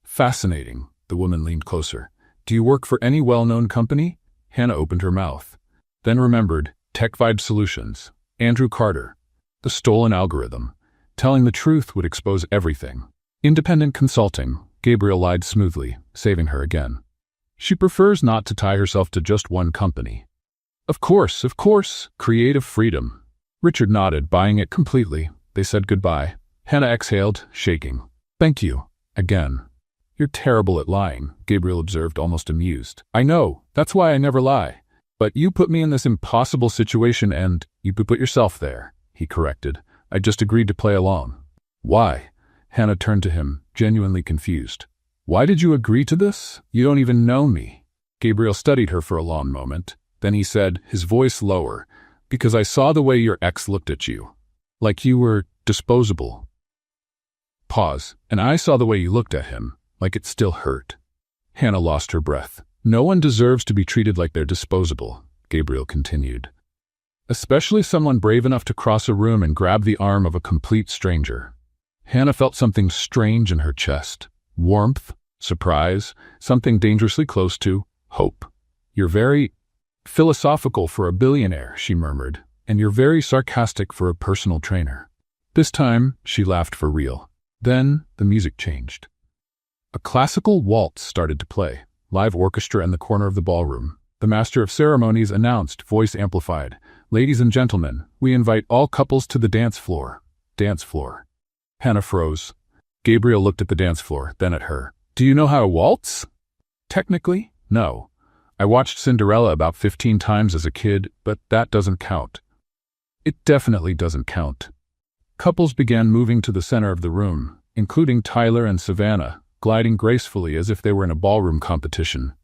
"Fascinating." The woman leaned closer. "Do you work for any well-known company?" Hannah opened her mouth. Then remembered, Tech Vibe Solutions. Andrew Carter. The stolen algorithm. Telling the truth would expose everything. "Independent consulting." Gabriel lied smoothly, saving her again. "She prefers not to tie herself to just one company." Of course. Creative freedom." Richard nodded, buying it completely. They said goodbye. Hannah exhaled, shaking. "Thank you. Again." "You're terrible at lying," Gabriel observed, almost amused. "I know. That's why I never lie. But you put me in this impossible situation and you put yourself there," he corrected. "I just agreed to play along." "Why?" Hannah turned to him, genuinely confused. "Why did you agree to this? You don't even know me." Gabriel studied her for a long moment. Then he said, his voice lower, "Because I saw the way your ex looked at you. Like you were disposable." Pause. "And I saw the way you looked at him, like it still hurt." Hannah lost her breath. "No one deserves to be treated like they're disposable," Gabriel continued. "Especially someone brave enough to cross a room and grab the arm of a complete stranger." Hannah felt something strange in her chest. Warmth, surprise, something dangerously close to hope. "You're very philosophical for a billionaire," she murmured, "and you're very sarcastic for a personal trainer." This time, she laughed for real. Then, the music changed. A classical waltz started to play. Live orchestra in the corner of the ballroom. The master of ceremonies announced, voice amplified, "Ladies and gentlemen, we invite all couples to the dance floor." Dance floor. Hannah froze. Gabriel looked at the dance floor, then at her. "Do you know how to waltz?" "Technically, no. I watched Cinderella about 15 times as a kid, but that doesn't count." "It definitely doesn't count." Couples began moving to the center of the room, including Tyler and Savannah, gliding gracefully as if they were in a ballroom competition.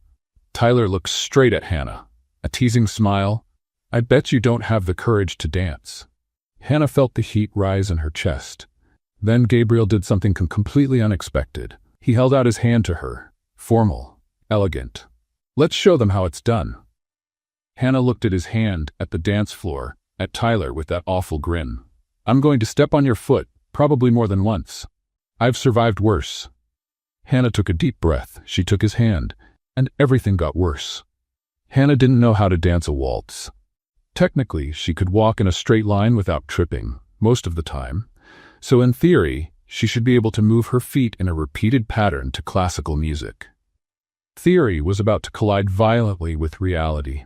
Tyler looked straight at Hannah, a teasing smile. "I bet you don't have the courage to dance." Hannah felt the heat rise in her chest. Then Gabriel did something completely unexpected. He held out his hand to her, formal, elegant. "Let's show them how it's done." Hannah looked at his hand, at the dance floor, at Tyler with that awful grin. "I'm going to step on your foot, probably more than once. I've survived worse." Hannah took a deep breath. She took his hand, and everything got worse. Hannah didn't know how to dance a waltz. Technically, she could walk in a straight line without tripping, most of the time. So in theory, she should be able to move her feet in a repeated pattern to classical music. Theory was about to collide violently with reality.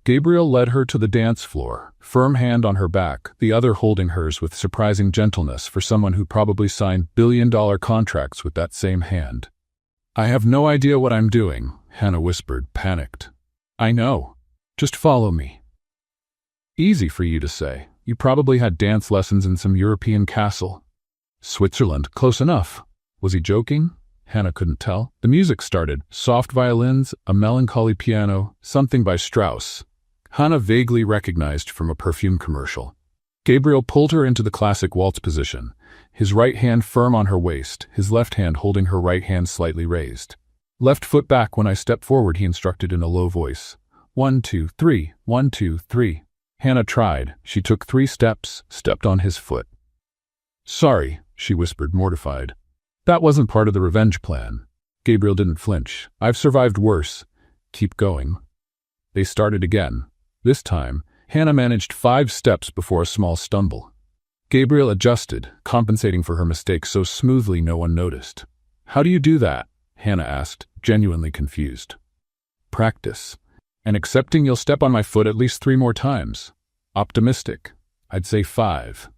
Gabriel led her to the dance floor, firm hand on her back, the other holding hers with surprising gentleness for someone who probably signed billion-dollar contracts with that same hand. I have no idea what I'm doing, Hannah whispered, panicked. I know. Just follow me. Easy for you to say. You probably had dance lessons in some European castle. Switzerland, close enough. Was he joking? Hannah couldn't tell. The music started. Soft violins, a melancholy piano, something by Strauss. Hannah vaguely recognized from a perfume commercial. Gabriel pulled her into the classic waltz position, his right hand firm on her waist, his left hand holding her right hand slightly raised. Left foot back when I step forward, he instructed in a low voice. 1, 2, 3, 1, 2, 3. Hannah tried. She took 3 steps, stepped on his foot. Sorry, she whispered, mortified. That wasn't part of the revenge plan. Gabriel didn't flinch. I've survived worse. Keep going. They started again. This time, Hannah managed 5 steps before a small stumble. Gabriel adjusted, compensating for her mistake so smoothly no one noticed. How do you do that? Hannah asked, genuinely confused. Practice. And accepting you'll step on my foot at least 3 more times. Optimistic. I'd say 5.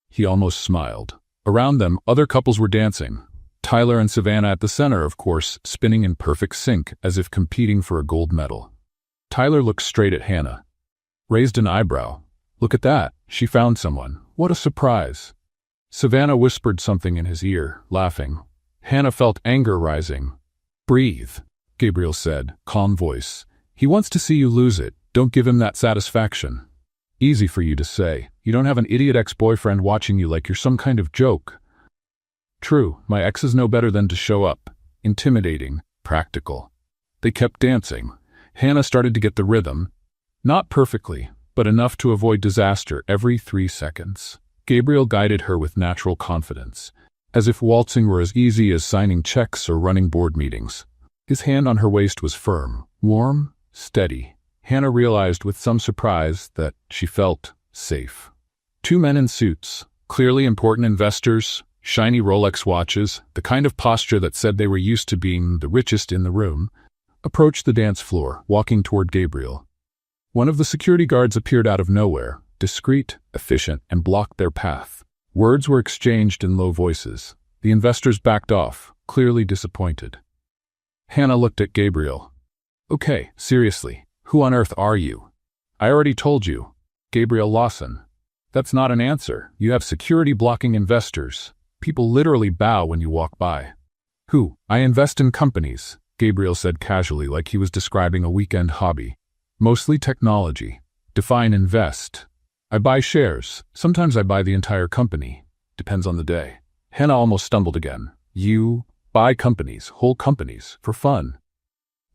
He almost smiled. Around them, other couples were dancing. Tyler and Savannah at the center, of course, spinning in perfect sync, as if competing for a gold medal. Tyler looked straight at Hannah. Raised an eyebrow. Look at that. She found someone. What a surprise. Savannah whispered something in his ear, laughing. Hannah felt anger rising. Breathe, Gabriel said, calm voice. He wants to see you lose it. Don't give him that satisfaction. Easy for you to say. You don't have an idiot ex-boyfriend watching you like you're some kind of joke. True, my exes know better than to show up. Intimidating, practical. They kept dancing. Hannah started to get the rhythm. Not perfectly, but enough to avoid disaster every 3 seconds. Gabriel guided her with natural confidence, as if waltzing were as easy as signing checks or running board meetings. His hand on her waist was firm, warm, steady. Hannah realized with some surprise that she felt safe. 2 men in suits, clearly important investors, shiny Rolex watches, the kind of posture that said they were used to being the richest in the room, approached the dance floor, walking toward Gabriel. One of the security guards appeared out of nowhere, discreet, efficient, and blocked their path. Words were exchanged in low voices. The investors backed off, clearly disappointed. Hannah looked at Gabriel. Okay, seriously, who on earth are you? I already told you. Gabriel Lawson. That's not an answer. You have security blocking investors. People literally bow when you walk by. Who? I invest in companies, Gabriel said casually, like he was describing a weekend hobby. Mostly technology. Define invest. I buy shares. Sometimes I buy the entire company. Depends on the day. Hannah almost stumbled again. You buy companies, whole companies, for fun.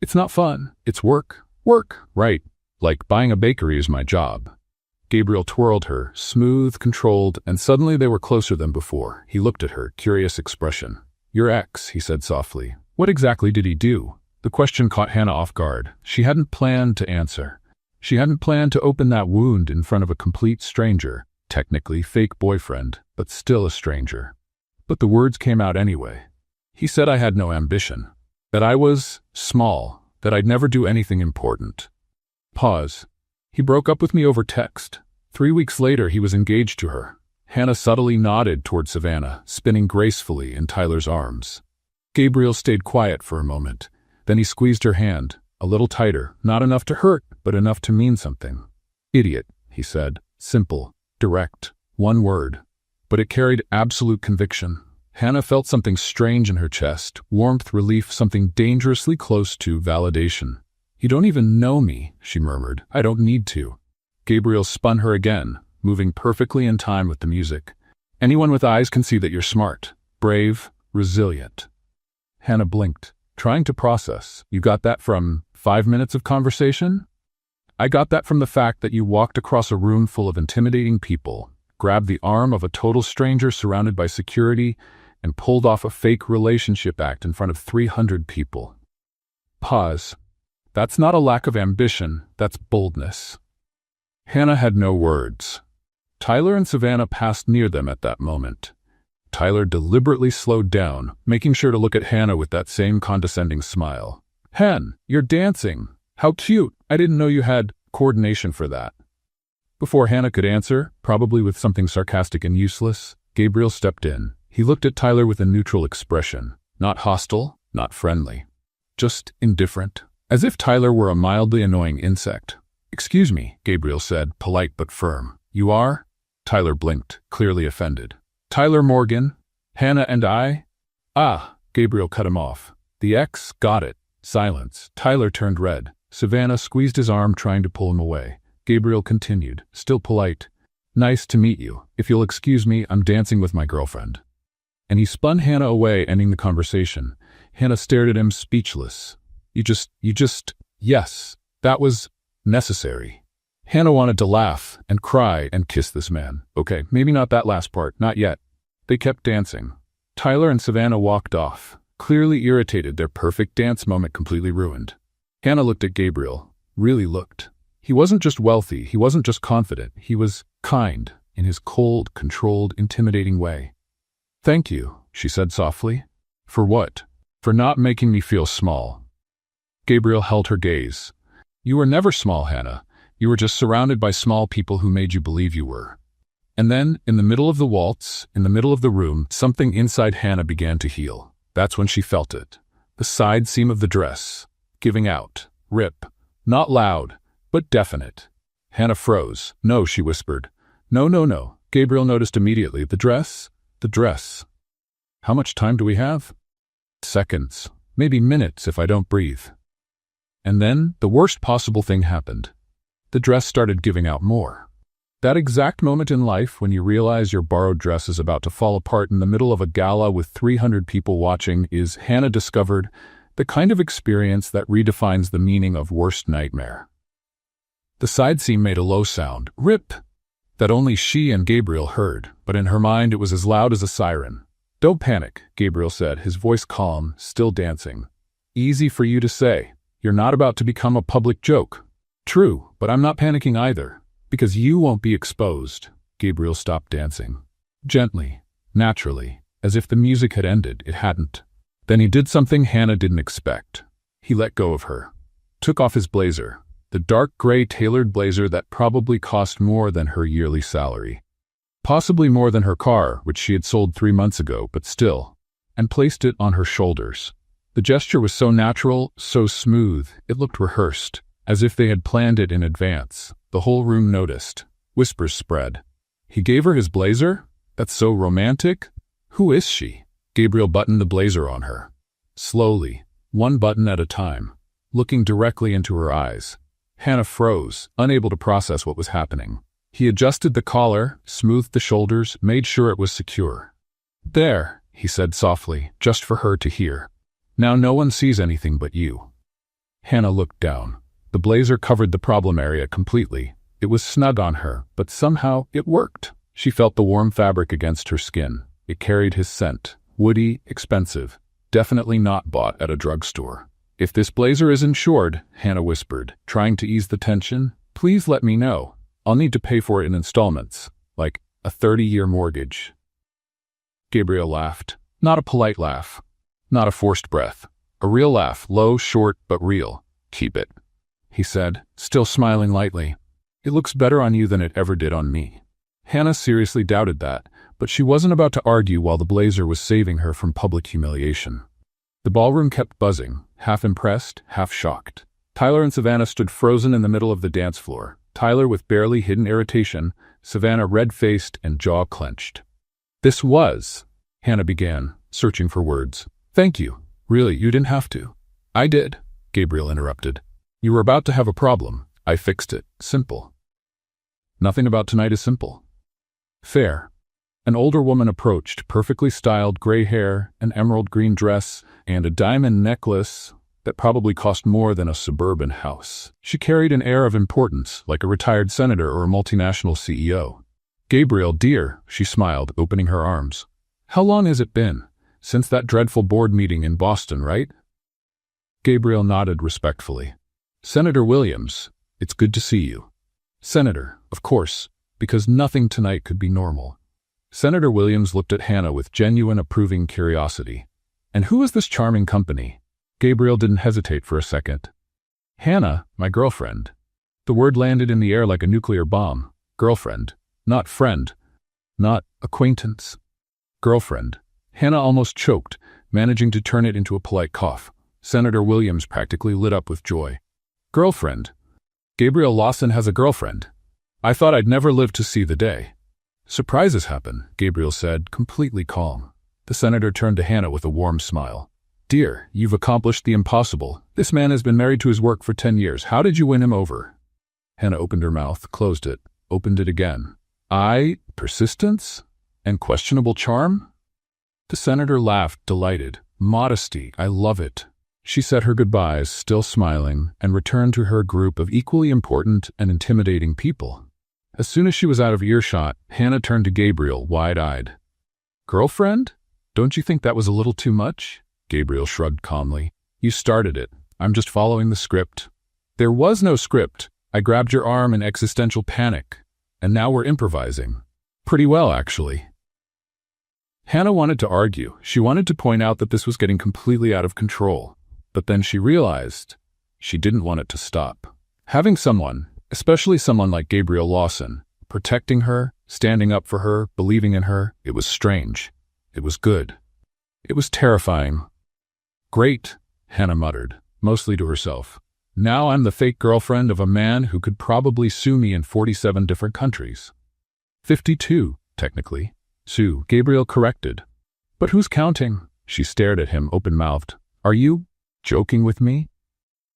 It's not fun. It's work. Work. Right. Like buying a bakery is my job. Gabriel twirled her, smooth, controlled, and suddenly they were closer than before. He looked at her, curious expression. Your ex, he said softly. What exactly did he do? The question caught Hannah off guard. She hadn't planned to answer. She hadn't planned to open that wound in front of a complete stranger, technically fake boyfriend, but still a stranger. But the words came out anyway. He said I had no ambition, that I was small, that I'd never do anything important. Pause. He broke up with me over text. 3 weeks later, he was engaged to her. Hannah subtly nodded toward Savannah, spinning gracefully in Tyler's arms. Gabriel stayed quiet for a moment. Then he squeezed her hand, a little tighter, not enough to hurt, but enough to mean something. Idiot, he said, simple, direct, one word. But it carried absolute conviction. Hannah felt something strange in her chest, warmth, relief, something dangerously close to validation. You don't even know me, she murmured. I don't need to. Gabriel spun her again, moving perfectly in time with the music. Anyone with eyes can see that you're smart, brave, resilient. Hannah blinked, trying to process. You got that from 5 minutes of conversation? I got that from the fact that you walked across a room full of intimidating people, grabbed the arm of a total stranger surrounded by security, and pulled off a fake relationship act in front of 300 people. Pause. That's not a lack of ambition, that's boldness. Hannah had no words. Tyler and Savannah passed near them at that moment. Tyler deliberately slowed down, making sure to look at Hannah with that same condescending smile. Hen, you're dancing. How cute. I didn't know you had coordination for that. Before Hannah could answer, probably with something sarcastic and useless, Gabriel stepped in. He looked at Tyler with a neutral expression. Not hostile, not friendly. Just indifferent, as if Tyler were a mildly annoying insect. "Excuse me," Gabriel said, polite but firm. "You are?" Tyler blinked, clearly offended. "Tyler Morgan? Hannah and I?" "Ah," Gabriel cut him off. "The ex? Got it." Silence. Tyler turned red. Savannah squeezed his arm, trying to pull him away. Gabriel continued, still polite. "Nice to meet you. If you'll excuse me, I'm dancing with my girlfriend." And he spun Hannah away, ending the conversation. Hannah stared at him, speechless. You just, yes, that was necessary. Hannah wanted to laugh and cry and kiss this man. Okay, maybe not that last part, not yet. They kept dancing. Tyler and Savannah walked off, clearly irritated, their perfect dance moment completely ruined. Hannah looked at Gabriel, really looked. He wasn't just wealthy, he wasn't just confident, he was kind, in his cold, controlled, intimidating way. "Thank you," she said softly. "For what?" "For not making me feel small." Gabriel held her gaze. "You were never small, Hannah. You were just surrounded by small people who made you believe you were." And then, in the middle of the waltz, in the middle of the room, something inside Hannah began to heal. That's when she felt it. The side seam of the dress. Giving out. Rip. Not loud, but definite. Hannah froze. "No," she whispered. "No, no, no." Gabriel noticed immediately. "The dress? The dress. How much time do we have?" "Seconds. Maybe minutes if I don't breathe." And then, the worst possible thing happened. The dress started giving out more. That exact moment in life when you realize your borrowed dress is about to fall apart in the middle of a gala with 300 people watching is, Hannah discovered, the kind of experience that redefines the meaning of worst nightmare. The side seam made a low sound, rip, that only she and Gabriel heard, but in her mind it was as loud as a siren. "Don't panic," Gabriel said, his voice calm, still dancing. "Easy for you to say. You're not about to become a public joke." "True, but I'm not panicking either. Because you won't be exposed." Gabriel stopped dancing. Gently, naturally, as if the music had ended. It hadn't. Then he did something Hannah didn't expect. He let go of her. Took off his blazer, the dark gray tailored blazer that probably cost more than her yearly salary. Possibly more than her car, which she had sold 3 months ago, but still. And placed it on her shoulders. The gesture was so natural, so smooth, it looked rehearsed, as if they had planned it in advance. The whole room noticed. Whispers spread. "He gave her his blazer? That's so romantic. Who is she?" Gabriel buttoned the blazer on her. Slowly, one button at a time, looking directly into her eyes. Hannah froze, unable to process what was happening. He adjusted the collar, smoothed the shoulders, made sure it was secure. "There," he said softly, just for her to hear. "Now no one sees anything but you." Hannah looked down. The blazer covered the problem area completely. It was snug on her, but somehow it worked. She felt the warm fabric against her skin. It carried his scent. Woody, expensive. Definitely not bought at a drugstore. "If this blazer is insured," Hannah whispered, trying to ease the tension, "please let me know. I'll need to pay for it in installments, like a 30-year mortgage." Gabriel laughed. Not a polite laugh. Not a forced breath. A real laugh, low, short, but real. "Keep it," he said, still smiling lightly. "It looks better on you than it ever did on me." Hannah seriously doubted that, but she wasn't about to argue while the blazer was saving her from public humiliation. The ballroom kept buzzing, half impressed, half shocked. Tyler and Savannah stood frozen in the middle of the dance floor. Tyler with barely hidden irritation, Savannah red-faced and jaw clenched. "This was," Hannah began, searching for words. "Thank you. Really, you didn't have to." "I did," Gabriel interrupted. "You were about to have a problem. I fixed it. Simple." "Nothing about tonight is simple." "Fair." An older woman approached, perfectly styled, gray hair, an emerald green dress, and a diamond necklace that probably cost more than a suburban house. She carried an air of importance, like a retired senator or a multinational CEO. "Gabriel, dear," she smiled, opening her arms. "How long has it been? Since that dreadful board meeting in Boston, right?" Gabriel nodded respectfully. "Senator Williams, it's good to see you." "Senator, of course, because nothing tonight could be normal." Senator Williams looked at Hannah with genuine approving curiosity. "And who is this charming company?" Gabriel didn't hesitate for a second. "Hannah, my girlfriend." The word landed in the air like a nuclear bomb. Girlfriend. Not friend. Not acquaintance. Girlfriend. Hannah almost choked, managing to turn it into a polite cough. Senator Williams practically lit up with joy. Girlfriend. Gabriel Lawson has a girlfriend. I thought I'd never live to see the day. Surprises happen, Gabriel said, completely calm. The senator turned to Hannah with a warm smile. Dear, you've accomplished the impossible. This man has been married to his work for 10 years. How did you win him over? Hannah opened her mouth, closed it, opened it again. Persistence? And questionable charm? The senator laughed, delighted. Modesty, I love it. She said her goodbyes, still smiling, and returned to her group of equally important and intimidating people. As soon as she was out of earshot, Hannah turned to Gabriel, wide-eyed. Girlfriend? Don't you think that was a little too much? Gabriel shrugged calmly. You started it. I'm just following the script. There was no script. I grabbed your arm in existential panic. And now we're improvising. Pretty well, actually. Hannah wanted to argue. She wanted to point out that this was getting completely out of control. But then she realized she didn't want it to stop. Having someone, especially someone like Gabriel Lawson, protecting her, standing up for her, believing in her, it was strange. It was good. It was terrifying. Great, Hannah muttered, mostly to herself. Now I'm the fake girlfriend of a man who could probably sue me in 47 different countries. 52, technically. Sue, Gabriel corrected. But who's counting? She stared at him open-mouthed. Are you joking with me?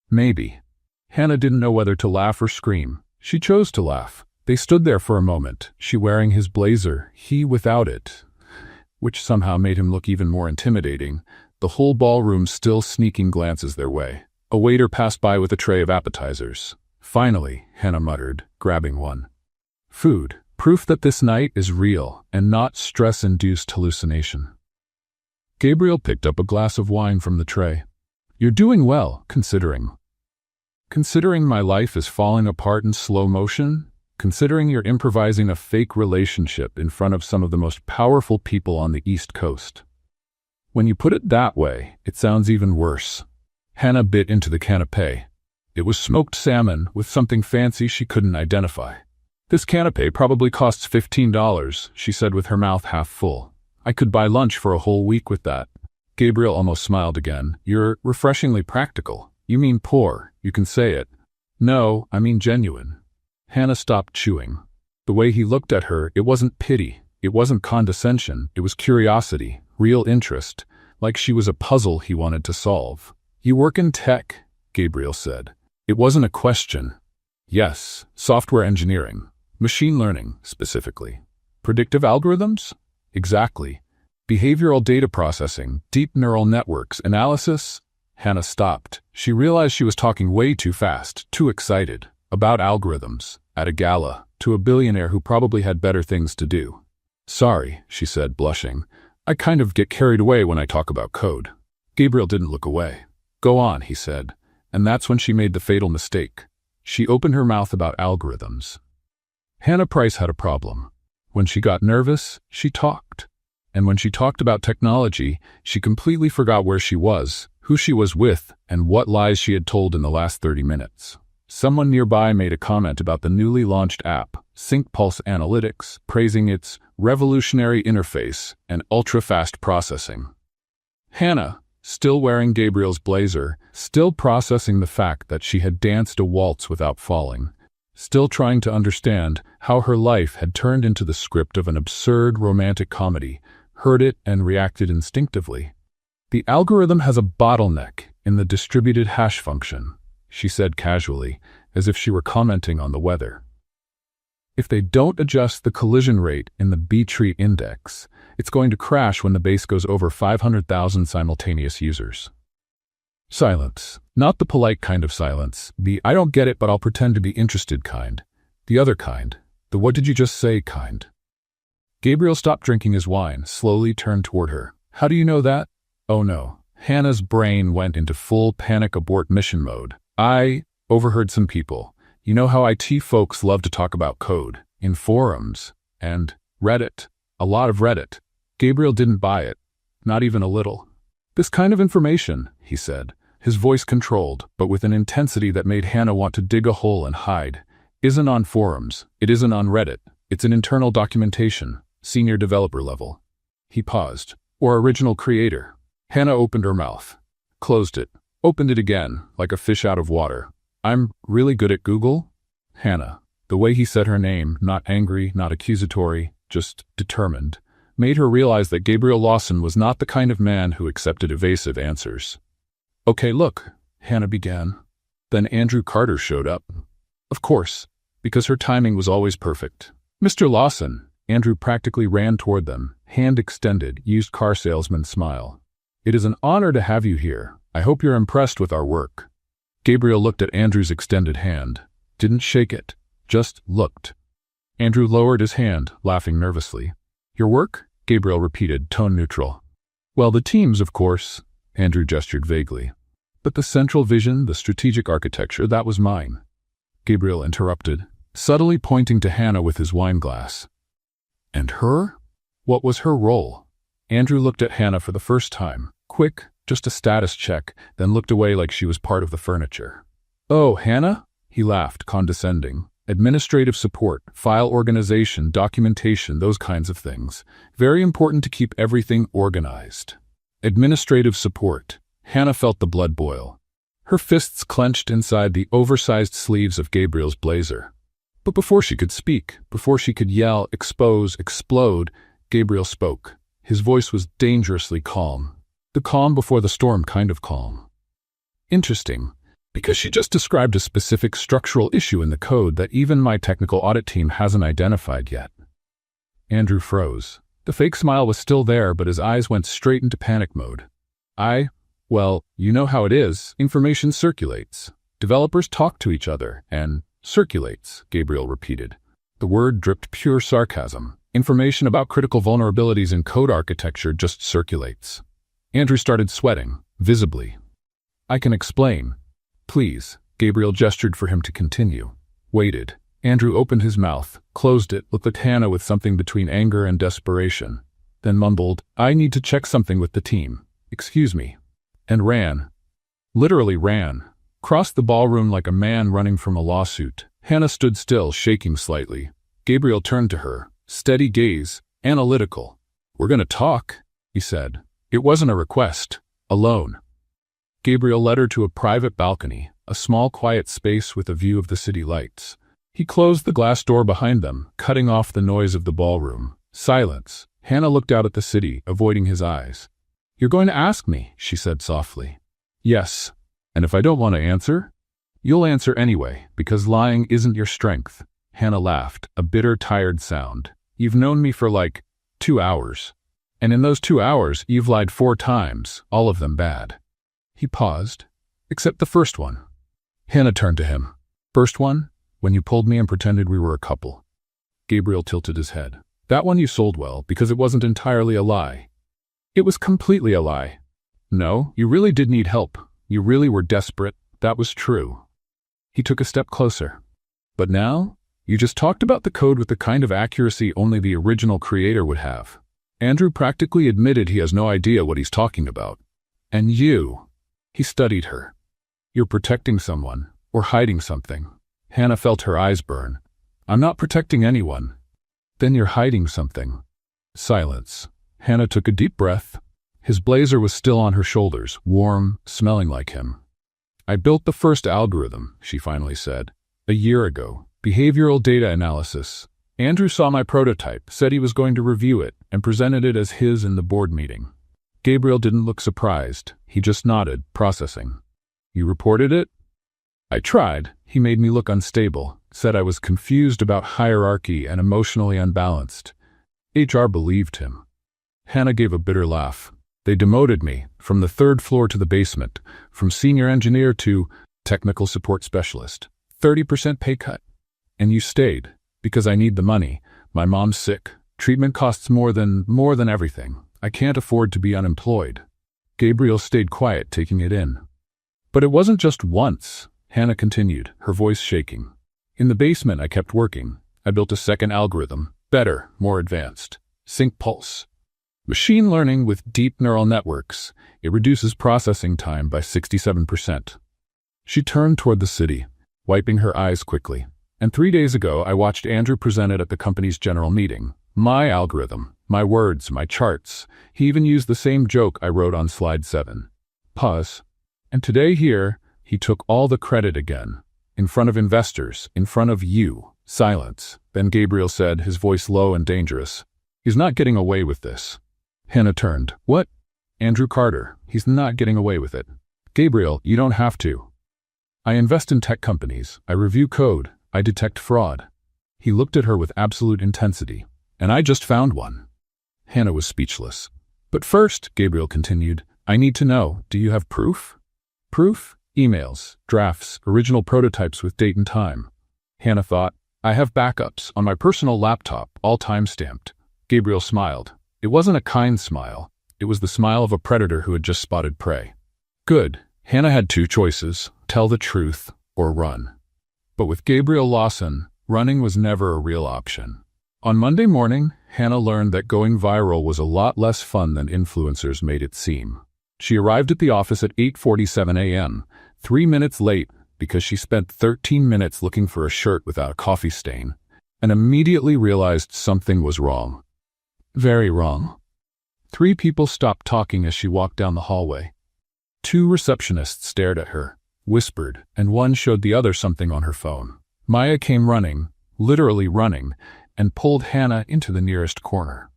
Maybe. Hannah didn't know whether to laugh or scream. She chose to laugh. They stood there for a moment, she wearing his blazer, he without it, which somehow made him look even more intimidating, the whole ballroom still sneaking glances their way. A waiter passed by with a tray of appetizers. Finally, Hannah muttered, grabbing one. Food. Proof that this night is real and not stress-induced hallucination. Gabriel picked up a glass of wine from the tray. You're doing well, considering. Considering my life is falling apart in slow motion? Considering you're improvising a fake relationship in front of some of the most powerful people on the East Coast. When you put it that way, it sounds even worse. Hannah bit into the canapé. It was smoked salmon with something fancy she couldn't identify. This canapé probably costs $15, she said with her mouth half full. I could buy lunch for a whole week with that. Gabriel almost smiled again. You're refreshingly practical. You mean poor. You can say it. No, I mean genuine. Hannah stopped chewing. The way he looked at her, it wasn't pity. It wasn't condescension. It was curiosity, real interest, like she was a puzzle he wanted to solve. You work in tech, Gabriel said. It wasn't a question. Yes, software engineering. Machine learning, specifically. Predictive algorithms? Exactly. Behavioral data processing, deep neural networks, analysis? Hannah stopped. She realized she was talking way too fast, too excited. About algorithms, at a gala, to a billionaire who probably had better things to do. Sorry, she said, blushing. I kind of get carried away when I talk about code. Gabriel didn't look away. Go on, he said. And that's when she made the fatal mistake. She opened her mouth about algorithms. Hannah Price had a problem. When she got nervous, she talked. And when she talked about technology, she completely forgot where she was, who she was with, and what lies she had told in the last 30 minutes. Someone nearby made a comment about the newly launched app, Sync Pulse Analytics, praising its revolutionary interface and ultra-fast processing. Hannah, still wearing Gabriel's blazer, still processing the fact that she had danced a waltz without falling, still trying to understand how her life had turned into the script of an absurd romantic comedy, heard it and reacted instinctively. The algorithm has a bottleneck in the distributed hash function, she said casually, as if she were commenting on the weather. If they don't adjust the collision rate in the B-tree index, it's going to crash when the base goes over 500,000 simultaneous users. Silence. Not the polite kind of silence, the I don't get it but I'll pretend to be interested kind. The other kind. The what did you just say kind. Gabriel stopped drinking his wine, slowly turned toward her. How do you know that? Oh no. Hannah's brain went into full panic abort mission mode. I overheard some people. You know how IT folks love to talk about code, in forums, and Reddit. A lot of Reddit. Gabriel didn't buy it. Not even a little. This kind of information, he said, his voice controlled, but with an intensity that made Hannah want to dig a hole and hide, isn't on forums. It isn't on Reddit. It's an internal documentation, senior developer level. He paused. Or original creator. Hannah opened her mouth, closed it, opened it again, like a fish out of water. I'm really good at Google? Hannah. The way he said her name, not angry, not accusatory, just determined, made her realize that Gabriel Lawson was not the kind of man who accepted evasive answers. Okay, look, Hannah began. Then Andrew Carter showed up. Of course, because her timing was always perfect. Mr. Lawson, Andrew practically ran toward them, hand extended, used car salesman smile. It is an honor to have you here. I hope you're impressed with our work. Gabriel looked at Andrew's extended hand, didn't shake it, just looked. Andrew lowered his hand, laughing nervously. Your work? Gabriel repeated, tone neutral. Well, the teams, of course, Andrew gestured vaguely. But the central vision, the strategic architecture, that was mine. Gabriel interrupted, subtly pointing to Hannah with his wineglass. And her? What was her role? Andrew looked at Hannah for the first time, quick, just a status check, then looked away like she was part of the furniture. Oh, Hannah? He laughed, condescending. Administrative support, file organization, documentation, those kinds of things. Very important to keep everything organized. Administrative support. Hannah felt the blood boil. Her fists clenched inside the oversized sleeves of Gabriel's blazer. But before she could speak, before she could yell, expose, explode, Gabriel spoke. His voice was dangerously calm. The calm before the storm kind of calm. Interesting. Because she just described a specific structural issue in the code that even my technical audit team hasn't identified yet. Andrew froze. The fake smile was still there, but his eyes went straight into panic mode. Well, you know how it is. Information circulates. Developers talk to each other, and circulates, Gabriel repeated. The word dripped pure sarcasm. Information about critical vulnerabilities in code architecture just circulates. Andrew started sweating, visibly. I can explain. Please, Gabriel gestured for him to continue. Waited. Andrew opened his mouth, closed it, looked at Hannah with something between anger and desperation, then mumbled, I need to check something with the team. Excuse me. And ran. Literally ran. Crossed the ballroom like a man running from a lawsuit. Hannah stood still, shaking slightly. Gabriel turned to her, steady gaze, analytical. We're gonna talk, he said. It wasn't a request. Alone. Gabriel led her to a private balcony, a small quiet space with a view of the city lights. He closed the glass door behind them, cutting off the noise of the ballroom. Silence. Hannah looked out at the city, avoiding his eyes. You're going to ask me, she said softly. Yes. And if I don't want to answer? You'll answer anyway, because lying isn't your strength. Hannah laughed, a bitter, tired sound. You've known me for 2 hours. And in those 2 hours, you've lied 4 times, all of them bad. He paused. Except the first one. Hannah turned to him. First one? When you pulled me and pretended we were a couple. Gabriel tilted his head. That one you sold well, because it wasn't entirely a lie. It was completely a lie. No, you really did need help. You really were desperate. That was true. He took a step closer. But now? You just talked about the code with the kind of accuracy only the original creator would have. Andrew practically admitted he has no idea what he's talking about. And you. He studied her. You're protecting someone, or hiding something. Hannah felt her eyes burn. I'm not protecting anyone. Then you're hiding something. Silence. Hannah took a deep breath. His blazer was still on her shoulders, warm, smelling like him. I built the first algorithm, she finally said. A year ago. Behavioral data analysis. Andrew saw my prototype, said he was going to review it, and presented it as his in the board meeting. Gabriel didn't look surprised. He just nodded, processing. You reported it? I tried. He made me look unstable, said I was confused about hierarchy and emotionally unbalanced. HR believed him. Hannah gave a bitter laugh. They demoted me, from the 3rd floor to the basement, from senior engineer to technical support specialist. 30% pay cut. And you stayed, because I need the money. My mom's sick. Treatment costs more than everything. I can't afford to be unemployed. Gabriel stayed quiet, taking it in. But it wasn't just once, Hannah continued, her voice shaking. In the basement, I kept working. I built a second algorithm, better, more advanced. Sync Pulse. Machine learning with deep neural networks. It reduces processing time by 67%. She turned toward the city, wiping her eyes quickly. And 3 days ago, I watched Andrew present it at the company's general meeting. My algorithm, my words, my charts. He even used the same joke I wrote on slide 7. Pause. And today here, he took all the credit again. In front of investors, in front of you. Silence. Then Gabriel said, his voice low and dangerous. He's not getting away with this. Hannah turned. What? Andrew Carter. He's not getting away with it. Gabriel, you don't have to. I invest in tech companies. I review code. I detect fraud. He looked at her with absolute intensity. And I just found one. Hannah was speechless. But first, Gabriel continued, I need to know, do you have proof? Proof? Emails, drafts, original prototypes with date and time. Hannah thought, I have backups on my personal laptop, all time-stamped. Gabriel smiled. It wasn't a kind smile. It was the smile of a predator who had just spotted prey. Good. Hannah had two choices, tell the truth or run. But with Gabriel Lawson, running was never a real option. On Monday morning, Hannah learned that going viral was a lot less fun than influencers made it seem. She arrived at the office at 8:47 a.m., 3 minutes late because she spent 13 minutes looking for a shirt without a coffee stain, and immediately realized something was wrong. Very wrong. 3 people stopped talking as she walked down the hallway. 2 receptionists stared at her, whispered, and one showed the other something on her phone. Maya came running, literally running, and pulled Hannah into the nearest corner.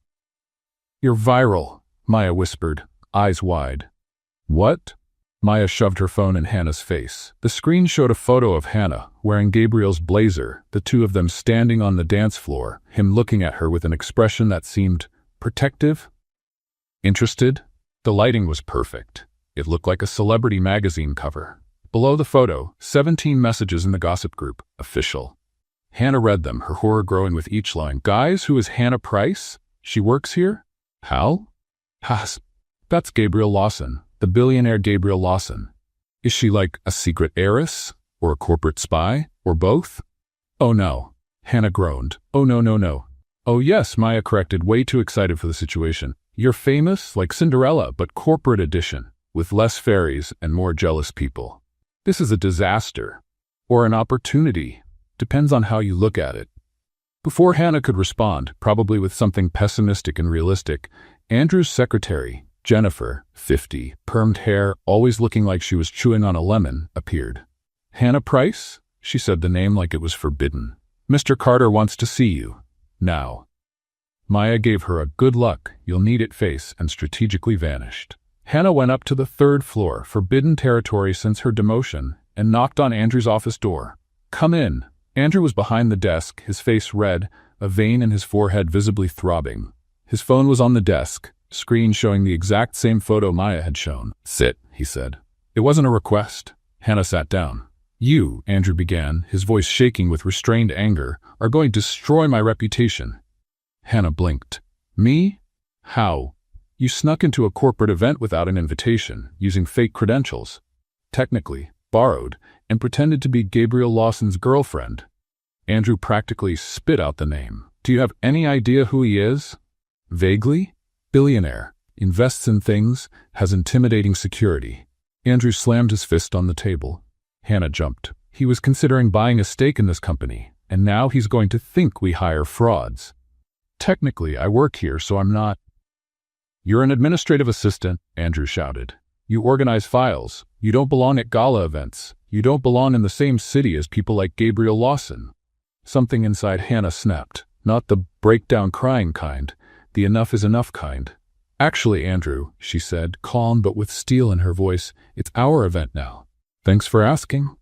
You're viral, Maya whispered, eyes wide. What? Maya shoved her phone in Hannah's face. The screen showed a photo of Hannah, wearing Gabriel's blazer, the two of them standing on the dance floor, him looking at her with an expression that seemed protective. Interested? The lighting was perfect. It looked like a celebrity magazine cover. Below the photo, 17 messages in the gossip group, official. Hannah read them, her horror growing with each line. Guys, who is Hannah Price? She works here? Hal? Has. That's Gabriel Lawson, the billionaire Gabriel Lawson. Is she like a secret heiress? Or a corporate spy? Or both? Oh no. Hannah groaned. Oh no, no, no. Oh yes, Maya corrected, way too excited for the situation. You're famous, like Cinderella, but corporate edition, with less fairies and more jealous people. This is a disaster. Or an opportunity. Depends on how you look at it. Before Hannah could respond, probably with something pessimistic and realistic, Andrew's secretary, Jennifer, 50, permed hair, always looking like she was chewing on a lemon, appeared. Hannah Price? She said the name like it was forbidden. Mr. Carter wants to see you. Now. Maya gave her a good luck, you'll need it face and strategically vanished. Hannah went up to the 3rd floor, forbidden territory since her demotion, and knocked on Andrew's office door. Come in. Andrew was behind the desk, his face red, a vein in his forehead visibly throbbing. His phone was on the desk, screen showing the exact same photo Maya had shown. Sit, he said. It wasn't a request. Hannah sat down. You, Andrew began, his voice shaking with restrained anger, are going to destroy my reputation. Hannah blinked. Me? How? You snuck into a corporate event without an invitation, using fake credentials. Technically, borrowed, and pretended to be Gabriel Lawson's girlfriend. Andrew practically spit out the name. Do you have any idea who he is? Vaguely? Billionaire. Invests in things, has intimidating security. Andrew slammed his fist on the table. Hannah jumped. He was considering buying a stake in this company, and now he's going to think we hire frauds. Technically, I work here, so I'm not. You're an administrative assistant, Andrew shouted. You organize files. You don't belong at gala events. You don't belong in the same city as people like Gabriel Lawson. Something inside Hannah snapped. Not the breakdown crying kind, the enough is enough kind. Actually, Andrew, she said, calm but with steel in her voice, it's our event now. Thanks for asking.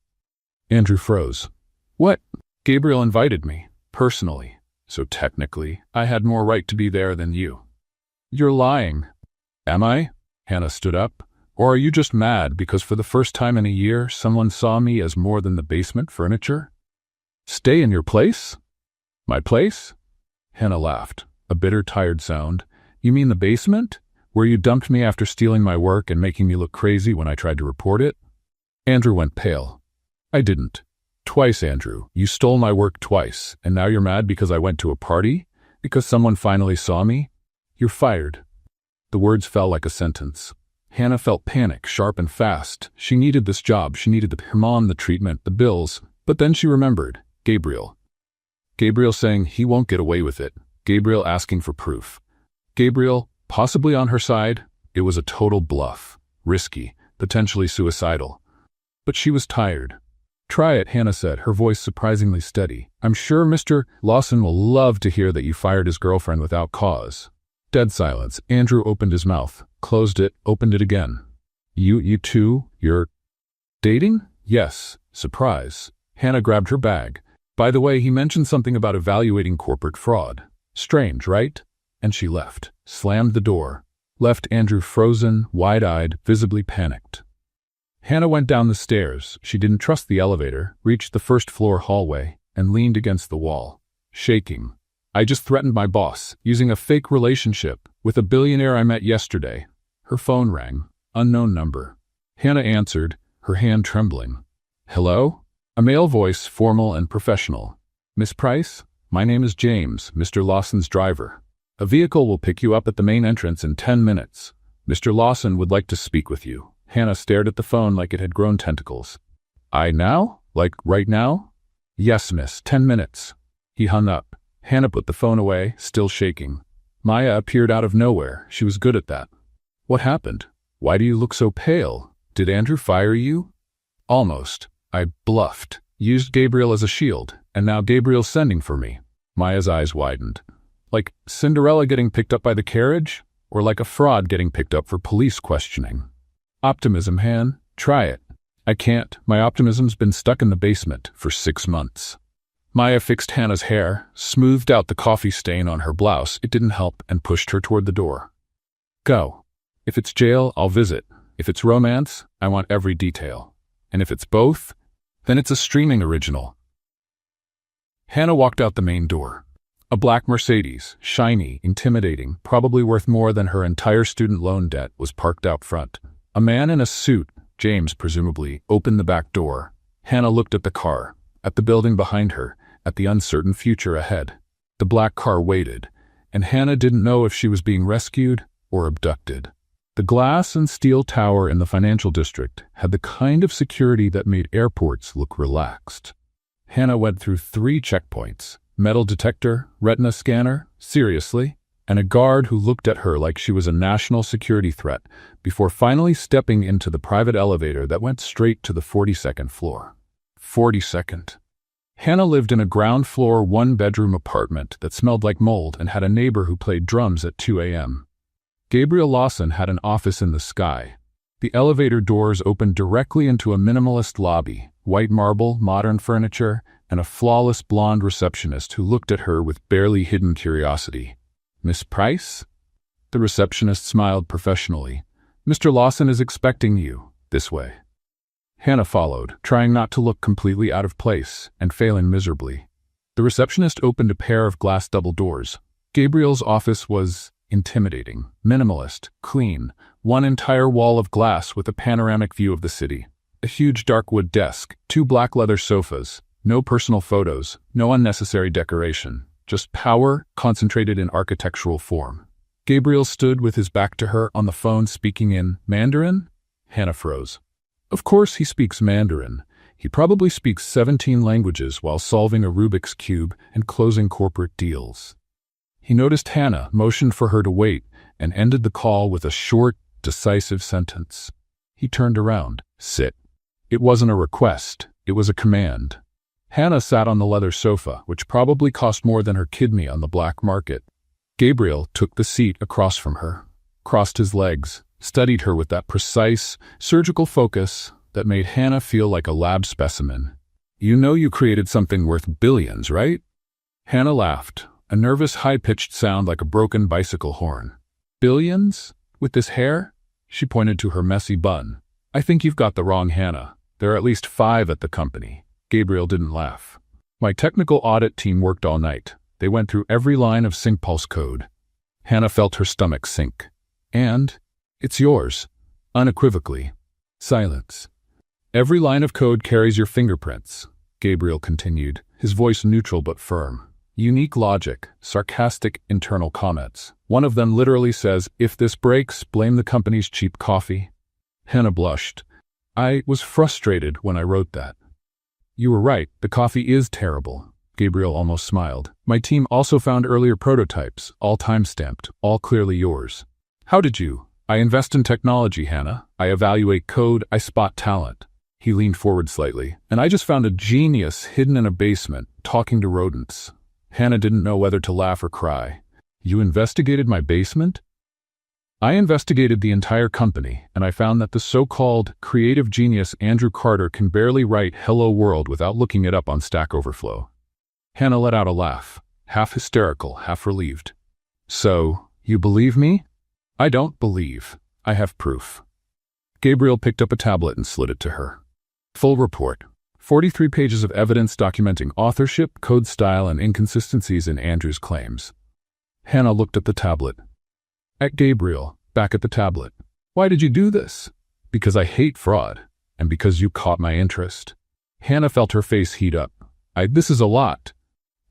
Andrew froze. What? Gabriel invited me, personally. So technically, I had more right to be there than you. You're lying. Am I? Hannah stood up. Or are you just mad because for the first time in a year, someone saw me as more than the basement furniture? Stay in your place? My place? Hannah laughed, a bitter, tired sound. You mean the basement? Where you dumped me after stealing my work and making me look crazy when I tried to report it? Andrew went pale. I didn't. Twice, Andrew. You stole my work twice, and now you're mad because I went to a party? Because someone finally saw me? You're fired. The words fell like a sentence. Hannah felt panic, sharp and fast. She needed this job. She needed her mom, the treatment, the bills. But then she remembered. Gabriel. Gabriel saying he won't get away with it. Gabriel asking for proof. Gabriel, possibly on her side, it was a total bluff. Risky, potentially suicidal. But she was tired. Try it, Hannah said, her voice surprisingly steady. I'm sure Mr. Lawson will love to hear that you fired his girlfriend without cause. Dead silence. Andrew opened his mouth, closed it, opened it again. You two, you're dating? Yes. Surprise. Hannah grabbed her bag. By the way, he mentioned something about evaluating corporate fraud. Strange, right? And she left, slammed the door, left Andrew frozen, wide-eyed, visibly panicked. Hannah went down the stairs. She didn't trust the elevator, reached the first-floor hallway, and leaned against the wall, shaking. I just threatened my boss, using a fake relationship with a billionaire I met yesterday. Her phone rang. Unknown number. Hannah answered, her hand trembling. Hello? A male voice, formal and professional. Miss Price? My name is James, Mr. Lawson's driver. A vehicle will pick you up at the main entrance in 10 minutes. Mr. Lawson would like to speak with you. Hannah stared at the phone like it had grown tentacles. I now? Like right now? Yes, miss, 10 minutes. He hung up. Hannah put the phone away, still shaking. Maya appeared out of nowhere. She was good at that. What happened? Why do you look so pale? Did Andrew fire you? Almost. I bluffed, used Gabriel as a shield, and now Gabriel's sending for me. Maya's eyes widened. Like Cinderella getting picked up by the carriage? Or like a fraud getting picked up for police questioning? Optimism, Han. Try it. I can't. My optimism's been stuck in the basement for 6 months. Maya fixed Hannah's hair, smoothed out the coffee stain on her blouse. It didn't help, and pushed her toward the door. Go. If it's jail, I'll visit. If it's romance, I want every detail. And if it's both, then it's a streaming original. Hannah walked out the main door. A black Mercedes, shiny, intimidating, probably worth more than her entire student loan debt, was parked out front. A man in a suit, James presumably, opened the back door. Hannah looked at the car, at the building behind her, at the uncertain future ahead. The black car waited, and Hannah didn't know if she was being rescued or abducted. The glass and steel tower in the financial district had the kind of security that made airports look relaxed. Hannah went through 3 checkpoints: metal detector, retina scanner, seriously, and a guard who looked at her like she was a national security threat before finally stepping into the private elevator that went straight to the 42nd floor. 42nd. Hannah lived in a ground-floor, 1-bedroom apartment that smelled like mold and had a neighbor who played drums at 2 a.m. Gabriel Lawson had an office in the sky. The elevator doors opened directly into a minimalist lobby, white marble, modern furniture, and a flawless blonde receptionist who looked at her with barely hidden curiosity. Miss Price? The receptionist smiled professionally. Mr. Lawson is expecting you, this way. Hannah followed, trying not to look completely out of place, and failing miserably. The receptionist opened a pair of glass double doors. Gabriel's office was intimidating, minimalist, clean, one entire wall of glass with a panoramic view of the city. A huge dark wood desk, 2 black leather sofas, no personal photos, no unnecessary decoration, just power concentrated in architectural form. Gabriel stood with his back to her on the phone speaking in Mandarin? Hannah froze. Of course he speaks Mandarin. He probably speaks 17 languages while solving a Rubik's Cube and closing corporate deals. He noticed Hannah, motioned for her to wait, and ended the call with a short, decisive sentence. He turned around. Sit. It wasn't a request. It was a command. Hannah sat on the leather sofa, which probably cost more than her kidney on the black market. Gabriel took the seat across from her, crossed his legs, studied her with that precise, surgical focus that made Hannah feel like a lab specimen. You know you created something worth billions, right? Hannah laughed. A nervous, high-pitched sound like a broken bicycle horn. Billions? With this hair? She pointed to her messy bun. I think you've got the wrong Hannah. There are at least 5 at the company. Gabriel didn't laugh. My technical audit team worked all night. They went through every line of SyncPulse code. Hannah felt her stomach sink. And it's yours. Unequivocally. Silence. Every line of code carries your fingerprints, Gabriel continued, his voice neutral but firm. Unique logic, sarcastic internal comments. One of them literally says, if this breaks, blame the company's cheap coffee. Hannah blushed. I was frustrated when I wrote that. You were right, the coffee is terrible. Gabriel almost smiled. My team also found earlier prototypes, all time-stamped, all clearly yours. How did you? I invest in technology, Hannah. I evaluate code, I spot talent. He leaned forward slightly. And I just found a genius hidden in a basement, talking to rodents. Hannah didn't know whether to laugh or cry. You investigated my basement? I investigated the entire company, and I found that the so-called creative genius Andrew Carter can barely write Hello World without looking it up on Stack Overflow. Hannah let out a laugh, half hysterical, half relieved. So, you believe me? I don't believe. I have proof. Gabriel picked up a tablet and slid it to her. Full report. 43 pages of evidence documenting authorship, code style, and inconsistencies in Andrew's claims. Hannah looked at the tablet. At Gabriel, back at the tablet. Why did you do this? Because I hate fraud, and because you caught my interest. Hannah felt her face heat up. This is a lot.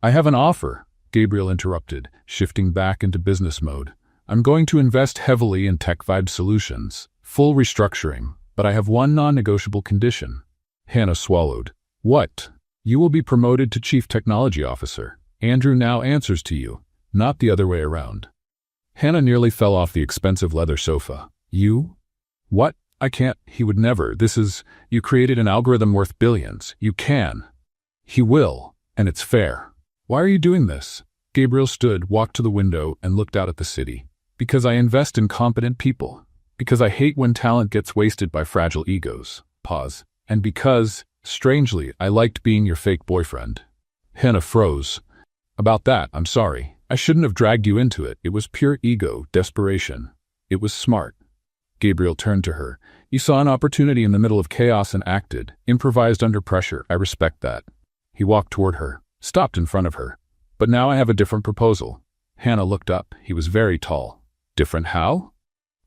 I have an offer, Gabriel interrupted, shifting back into business mode. I'm going to invest heavily in Tech Vibe Solutions, full restructuring, but I have one non-negotiable condition. Hannah swallowed. What? You will be promoted to Chief Technology Officer. Andrew now answers to you, not the other way around. Hannah nearly fell off the expensive leather sofa. You? What? I can't. He would never. You created an algorithm worth billions. You can. He will, and it's fair. Why are you doing this? Gabriel stood, walked to the window, and looked out at the city. Because I invest in competent people. Because I hate when talent gets wasted by fragile egos. Pause. And because, strangely, I liked being your fake boyfriend. Hannah froze. About that, I'm sorry. I shouldn't have dragged you into it. It was pure ego, desperation. It was smart. Gabriel turned to her. You saw an opportunity in the middle of chaos and acted, improvised under pressure. I respect that. He walked toward her, stopped in front of her. But now I have a different proposal. Hannah looked up. He was very tall. Different how?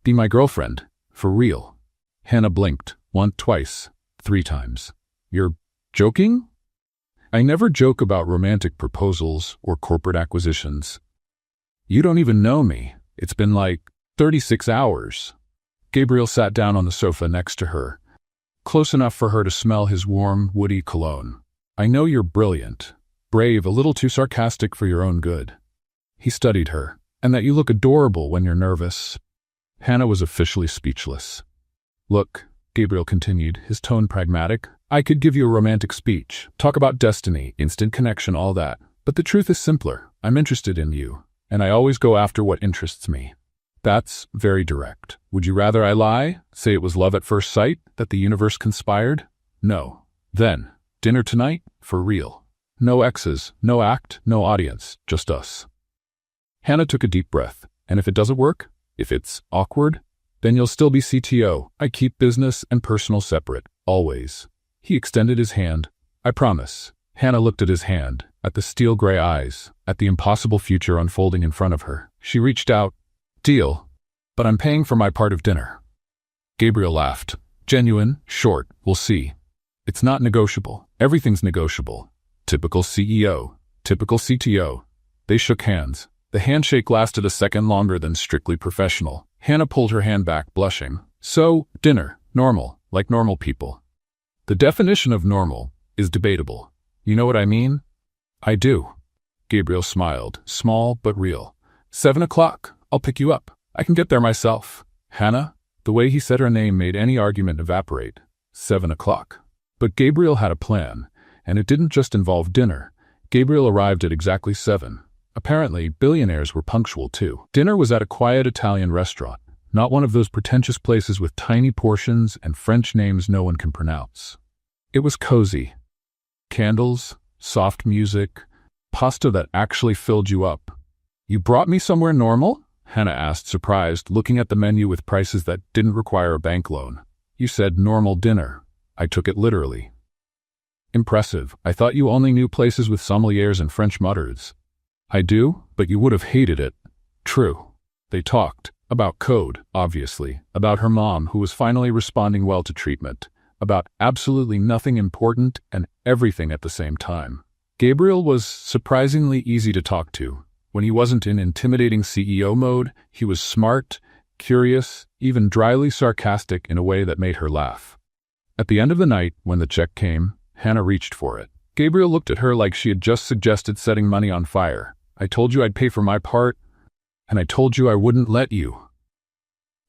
Be my girlfriend. For real. Hannah blinked. Once, twice, 3 times. You're joking? I never joke about romantic proposals or corporate acquisitions. You don't even know me. It's been like 36 hours. Gabriel sat down on the sofa next to her, close enough for her to smell his warm, woody cologne. I know you're brilliant, brave, a little too sarcastic for your own good. He studied her, and that you look adorable when you're nervous. Hannah was officially speechless. Look, Gabriel continued, his tone pragmatic. I could give you a romantic speech, talk about destiny, instant connection, all that. But the truth is simpler. I'm interested in you, and I always go after what interests me. That's very direct. Would you rather I lie? Say it was love at first sight, that the universe conspired? No. Then, dinner tonight? For real. No exes, no act, no audience, just us. Hannah took a deep breath. And if it doesn't work? If it's awkward? Then you'll still be CTO. I keep business and personal separate, always. He extended his hand. I promise. Hannah looked at his hand, at the steel-gray eyes, at the impossible future unfolding in front of her. She reached out. Deal. But I'm paying for my part of dinner. Gabriel laughed. Genuine, short, we'll see. It's not negotiable. Everything's negotiable. Typical CEO. Typical CTO. They shook hands. The handshake lasted a second longer than strictly professional. Hannah pulled her hand back, blushing. So, dinner. Normal. Like normal people. The definition of normal is debatable. You know what I mean? I do. Gabriel smiled, small but real. 7 o'clock. I'll pick you up. I can get there myself. Hannah? The way he said her name made any argument evaporate. 7 o'clock. But Gabriel had a plan, and it didn't just involve dinner. Gabriel arrived at exactly 7. Apparently, billionaires were punctual too. Dinner was at a quiet Italian restaurant. Not one of those pretentious places with tiny portions and French names no one can pronounce. It was cozy. Candles, soft music, pasta that actually filled you up. You brought me somewhere normal? Hannah asked, surprised, looking at the menu with prices that didn't require a bank loan. You said normal dinner. I took it literally. Impressive. I thought you only knew places with sommeliers and French mutters. I do, but you would have hated it. True. They talked. About code, obviously. About her mom, who was finally responding well to treatment. About absolutely nothing important and everything at the same time. Gabriel was surprisingly easy to talk to. When he wasn't in intimidating CEO mode, he was smart, curious, even dryly sarcastic in a way that made her laugh. At the end of the night, when the check came, Hannah reached for it. Gabriel looked at her like she had just suggested setting money on fire. I told you I'd pay for my part, and I told you I wouldn't let you.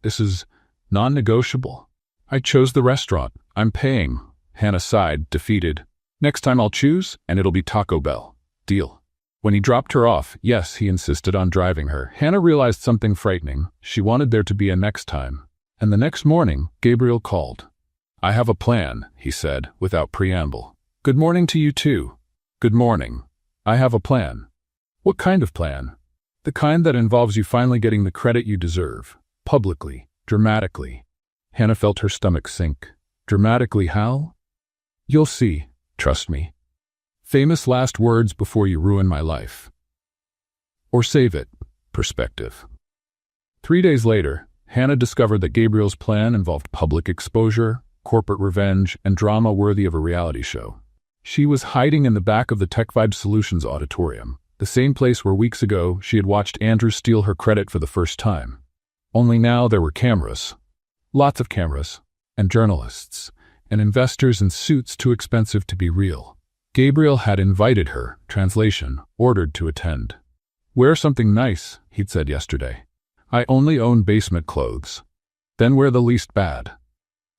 This is non-negotiable. I chose the restaurant. I'm paying. Hannah sighed, defeated. Next time I'll choose, and it'll be Taco Bell. Deal. When he dropped her off, yes, he insisted on driving her. Hannah realized something frightening. She wanted there to be a next time. And the next morning, Gabriel called. I have a plan, he said, without preamble. Good morning to you too. Good morning. I have a plan. What kind of plan? The kind that involves you finally getting the credit you deserve. Publicly. Dramatically. Hannah felt her stomach sink. Dramatically how? You'll see. Trust me. Famous last words before you ruin my life. Or save it. Perspective. 3 days later, Hannah discovered that Gabriel's plan involved public exposure, corporate revenge, and drama worthy of a reality show. She was hiding in the back of the Tech Vibe Solutions auditorium, the same place where weeks ago she had watched Andrew steal her credit for the first time. Only now there were cameras. Lots of cameras. And journalists. And investors in suits too expensive to be real. Gabriel had invited her, translation, ordered to attend. Wear something nice, he'd said yesterday. I only own basement clothes. Then wear the least bad.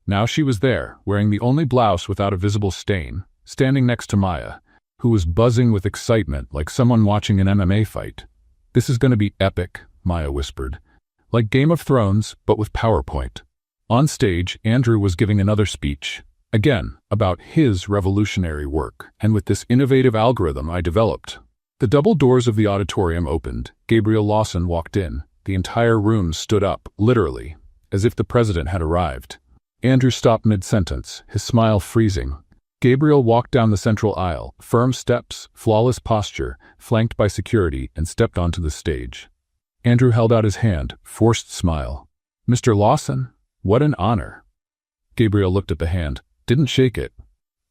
Now she was there, wearing the only blouse without a visible stain, standing next to Maya, who was buzzing with excitement like someone watching an MMA fight. This is going to be epic, Maya whispered. Like Game of Thrones, but with PowerPoint. On stage, Andrew was giving another speech, again, about his revolutionary work, and with this innovative algorithm I developed. The double doors of the auditorium opened. Gabriel Lawson walked in. The entire room stood up, literally, as if the president had arrived. Andrew stopped mid-sentence, his smile freezing. Gabriel walked down the central aisle, firm steps, flawless posture, flanked by security, and stepped onto the stage. Andrew held out his hand, forced smile. Mr. Lawson? What an honor. Gabriel looked at the hand, didn't shake it.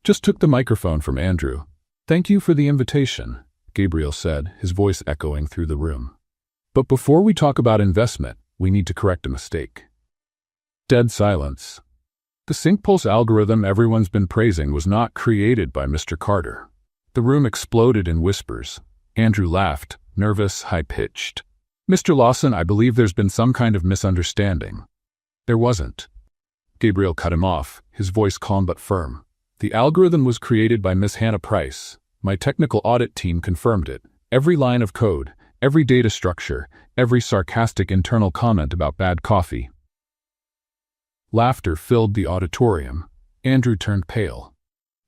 Just took the microphone from Andrew. Thank you for the invitation, Gabriel said, his voice echoing through the room. But before we talk about investment, we need to correct a mistake. Dead silence. The Sync Pulse algorithm everyone's been praising was not created by Mr. Carter. The room exploded in whispers. Andrew laughed, nervous, high-pitched. Mr. Lawson, I believe there's been some kind of misunderstanding. There wasn't. Gabriel cut him off, his voice calm but firm. The algorithm was created by Miss Hannah Price. My technical audit team confirmed it. Every line of code, every data structure, every sarcastic internal comment about bad coffee. Laughter filled the auditorium. Andrew turned pale.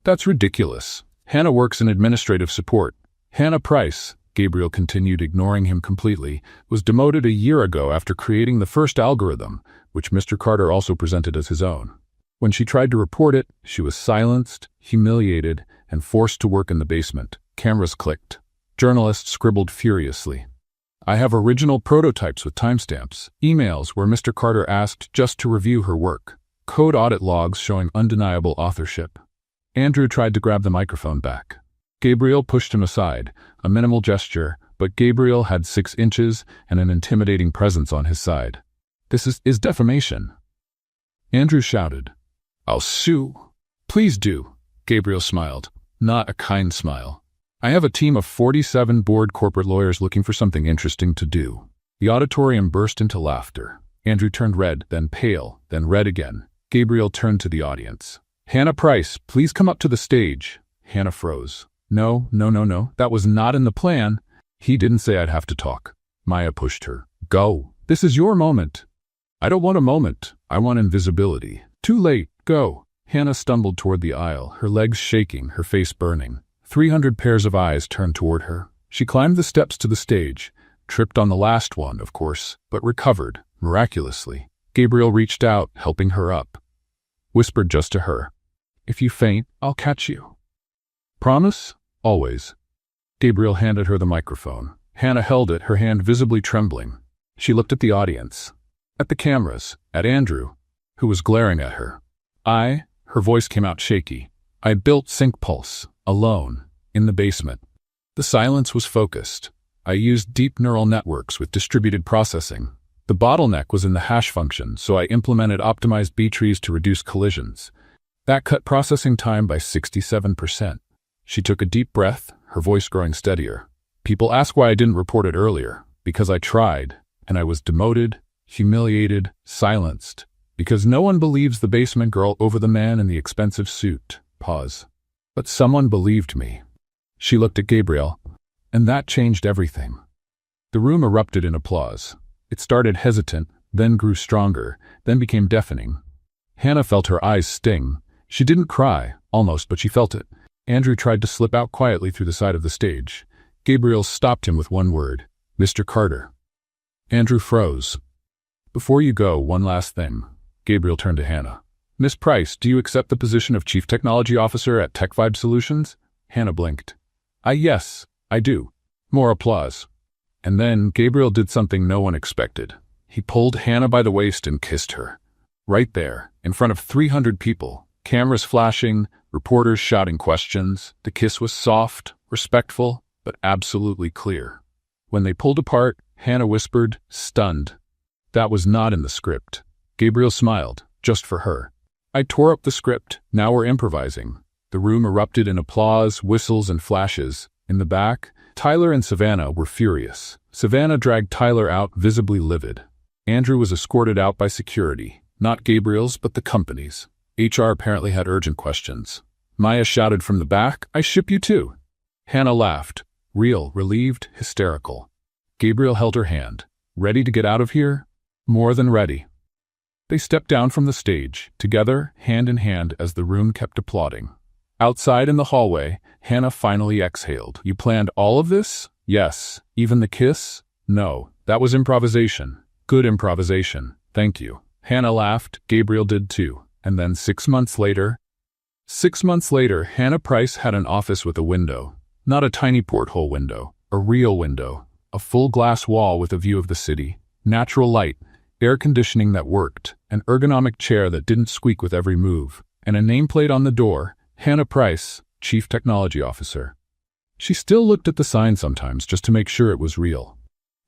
That's ridiculous. Hannah works in administrative support. Hannah Price, Gabriel continued, ignoring him completely, was demoted a year ago after creating the first algorithm, which Mr. Carter also presented as his own. When she tried to report it, she was silenced, humiliated, and forced to work in the basement. Cameras clicked. Journalists scribbled furiously. I have original prototypes with timestamps, emails where Mr. Carter asked just to review her work, code audit logs showing undeniable authorship. Andrew tried to grab the microphone back. Gabriel pushed him aside, a minimal gesture, but Gabriel had 6 inches and an intimidating presence on his side. This is defamation. Andrew shouted. I'll sue. Please do. Gabriel smiled, not a kind smile. I have a team of 47 bored corporate lawyers looking for something interesting to do. The auditorium burst into laughter. Andrew turned red, then pale, then red again. Gabriel turned to the audience. Hannah Price, please come up to the stage. Hannah froze. No, that was not in the plan. He didn't say I'd have to talk. Maya pushed her. Go. This is your moment. I don't want a moment. I want invisibility. Too late. Go. Hannah stumbled toward the aisle, her legs shaking, her face burning. 300 pairs of eyes turned toward her. She climbed the steps to the stage, tripped on the last one, of course, but recovered, miraculously. Gabriel reached out, helping her up. Whispered just to her. If you faint, I'll catch you. Promise? Always. Gabriel handed her the microphone. Hannah held it, her hand visibly trembling. She looked at the audience. At the cameras. At Andrew, who was glaring at her. Her voice came out shaky. I built Sync Pulse, alone, in the basement. The silence was focused. I used deep neural networks with distributed processing. The bottleneck was in the hash function, so I implemented optimized B-trees to reduce collisions. That cut processing time by 67%. She took a deep breath, her voice growing steadier. People ask why I didn't report it earlier. Because I tried, and I was demoted, humiliated, silenced. Because no one believes the basement girl over the man in the expensive suit. Pause. But someone believed me. She looked at Gabriel, and that changed everything. The room erupted in applause. It started hesitant, then grew stronger, then became deafening. Hannah felt her eyes sting. She didn't cry, almost, but she felt it. Andrew tried to slip out quietly through the side of the stage. Gabriel stopped him with one word. Mr. Carter. Andrew froze. Before you go, one last thing. Gabriel turned to Hannah. Miss Price, do you accept the position of Chief Technology Officer at Tech Vibe Solutions? Hannah blinked. Yes, I do. More applause. And then Gabriel did something no one expected. He pulled Hannah by the waist and kissed her. Right there, in front of 300 people, cameras flashing, reporters shouting questions. The kiss was soft, respectful, but absolutely clear. When they pulled apart, Hannah whispered, stunned. That was not in the script. Gabriel smiled, just for her. I tore up the script. Now we're improvising. The room erupted in applause, whistles, and flashes. In the back, Tyler and Savannah were furious. Savannah dragged Tyler out, visibly livid. Andrew was escorted out by security. Not Gabriel's, but the company's. HR apparently had urgent questions. Maya shouted from the back, I ship you too. Hannah laughed. Real, relieved, hysterical. Gabriel held her hand. Ready to get out of here? More than ready. They stepped down from the stage, together, hand in hand, as the room kept applauding. Outside in the hallway, Hannah finally exhaled. You planned all of this? Yes. Even the kiss? No. That was improvisation. Good improvisation. Thank you. Hannah laughed. Gabriel did too. And then 6 months later, Hannah Price had an office with a window. Not a tiny porthole window. A real window. A full glass wall with a view of the city. Natural light. Air conditioning that worked. An ergonomic chair that didn't squeak with every move. And a nameplate on the door. Hannah Price, Chief Technology Officer. She still looked at the sign sometimes just to make sure it was real.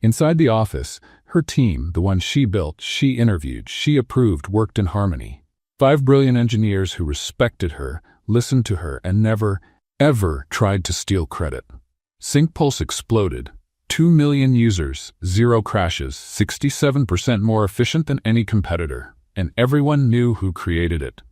Inside the office, her team, the one she built, she interviewed, she approved, worked in harmony. 5 brilliant engineers who respected her, listened to her, and never, ever tried to steal credit. SyncPulse exploded. 2 million users, 0 crashes, 67% more efficient than any competitor. And everyone knew who created it.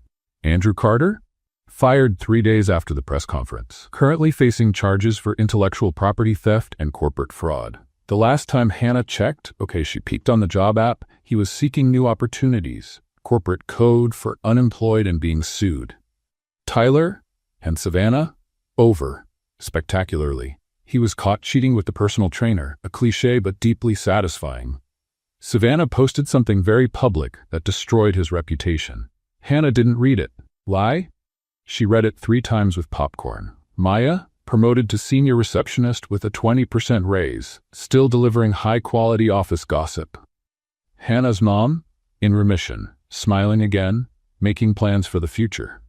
Andrew Carter? Fired 3 days after the press conference. Currently facing charges for intellectual property theft and corporate fraud. The last time Hannah checked, she peeked on the job app, he was seeking new opportunities. Corporate code for unemployed and being sued. Tyler and Savannah? Over. Spectacularly. He was caught cheating with the personal trainer, a cliché but deeply satisfying. Savannah posted something very public that destroyed his reputation. Hannah didn't read it. Why? She read it 3 times with popcorn. Maya? Promoted to senior receptionist with a 20% raise, still delivering high-quality office gossip. Hannah's mom? In remission, smiling again, making plans for the future.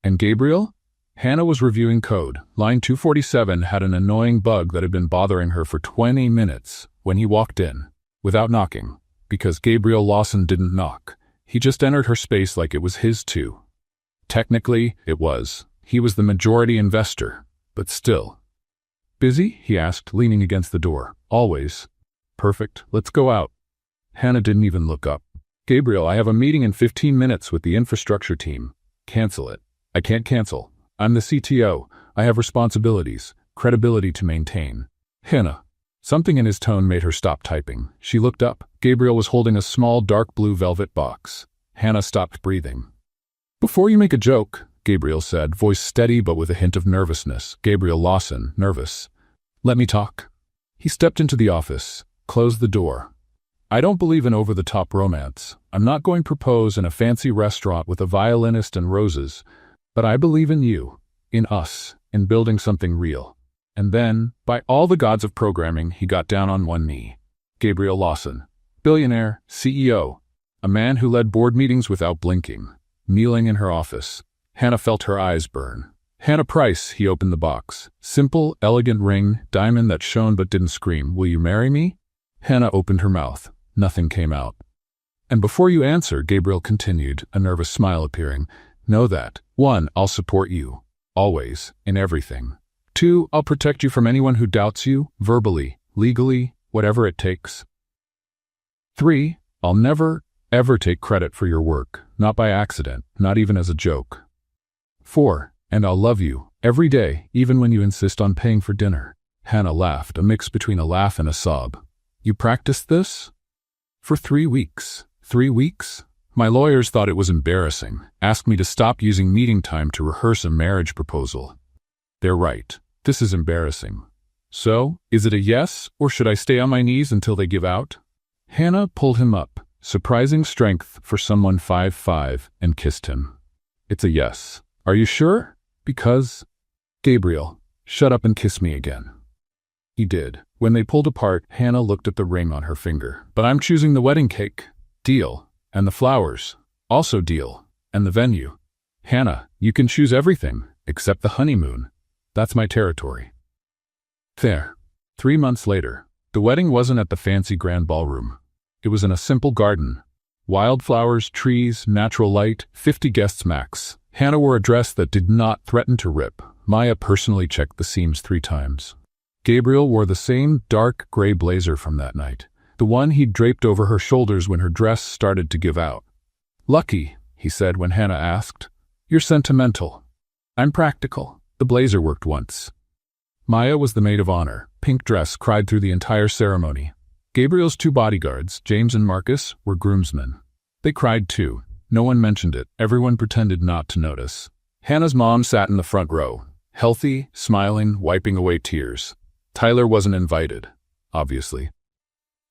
And Gabriel? Hannah was reviewing code. Line 247 had an annoying bug that had been bothering her for 20 minutes when he walked in, without knocking, because Gabriel Lawson didn't knock. He just entered her space like it was his too. Technically, it was. He was the majority investor, but still. Busy? He asked, leaning against the door. Always. Perfect. Let's go out. Hannah didn't even look up. Gabriel, I have a meeting in 15 minutes with the infrastructure team. Cancel it. I can't cancel. I'm the CTO. I have responsibilities, credibility to maintain. Hannah. Something in his tone made her stop typing. She looked up. Gabriel was holding a small dark blue velvet box. Hannah stopped breathing. Before you make a joke, Gabriel said, voice steady but with a hint of nervousness. Gabriel Lawson, nervous. Let me talk. He stepped into the office, closed the door. I don't believe in over-the-top romance. I'm not going to propose in a fancy restaurant with a violinist and roses, but I believe in you, in us, in building something real. And then, by all the gods of programming, he got down on one knee. Gabriel Lawson, billionaire, CEO, a man who led board meetings without blinking, kneeling in her office. Hannah felt her eyes burn. Hannah Price, he opened the box. Simple, elegant ring, diamond that shone but didn't scream. Will you marry me? Hannah opened her mouth. Nothing came out. And before you answer, Gabriel continued, a nervous smile appearing, know that, 1, I'll support you. always, in everything. 2. I'll protect you from anyone who doubts you, verbally, legally, whatever it takes. 3. I'll never, ever take credit for your work, not by accident, not even as a joke. 4. And I'll love you, every day, even when you insist on paying for dinner. Hannah laughed, a mix between a laugh and a sob. You practiced this? For 3 weeks. 3 weeks? My lawyers thought it was embarrassing, asked me to stop using meeting time to rehearse a marriage proposal. They're right. This is embarrassing. So, is it a yes, or should I stay on my knees until they give out? Hannah pulled him up, surprising strength for someone 5'5", and kissed him. It's a yes. Are you sure? Because… Gabriel, shut up and kiss me again. He did. When they pulled apart, Hannah looked at the ring on her finger. But I'm choosing the wedding cake. Deal. And the flowers. Also deal. And the venue. Hannah, you can choose everything, except the honeymoon. That's my territory. There. 3 months later, the wedding wasn't at the fancy grand ballroom. It was in a simple garden. Wildflowers, trees, natural light, 50 guests max. Hannah wore a dress that did not threaten to rip. Maya personally checked the seams 3 times. Gabriel wore the same dark gray blazer from that night, the one he'd draped over her shoulders when her dress started to give out. Lucky, he said when Hannah asked. You're sentimental. I'm practical. The blazer worked once. Maya was the maid of honor. Pink dress cried through the entire ceremony. Gabriel's 2 bodyguards, James and Marcus, were groomsmen. They cried too. No one mentioned it. Everyone pretended not to notice. Hannah's mom sat in the front row, healthy, smiling, wiping away tears. Tyler wasn't invited, obviously.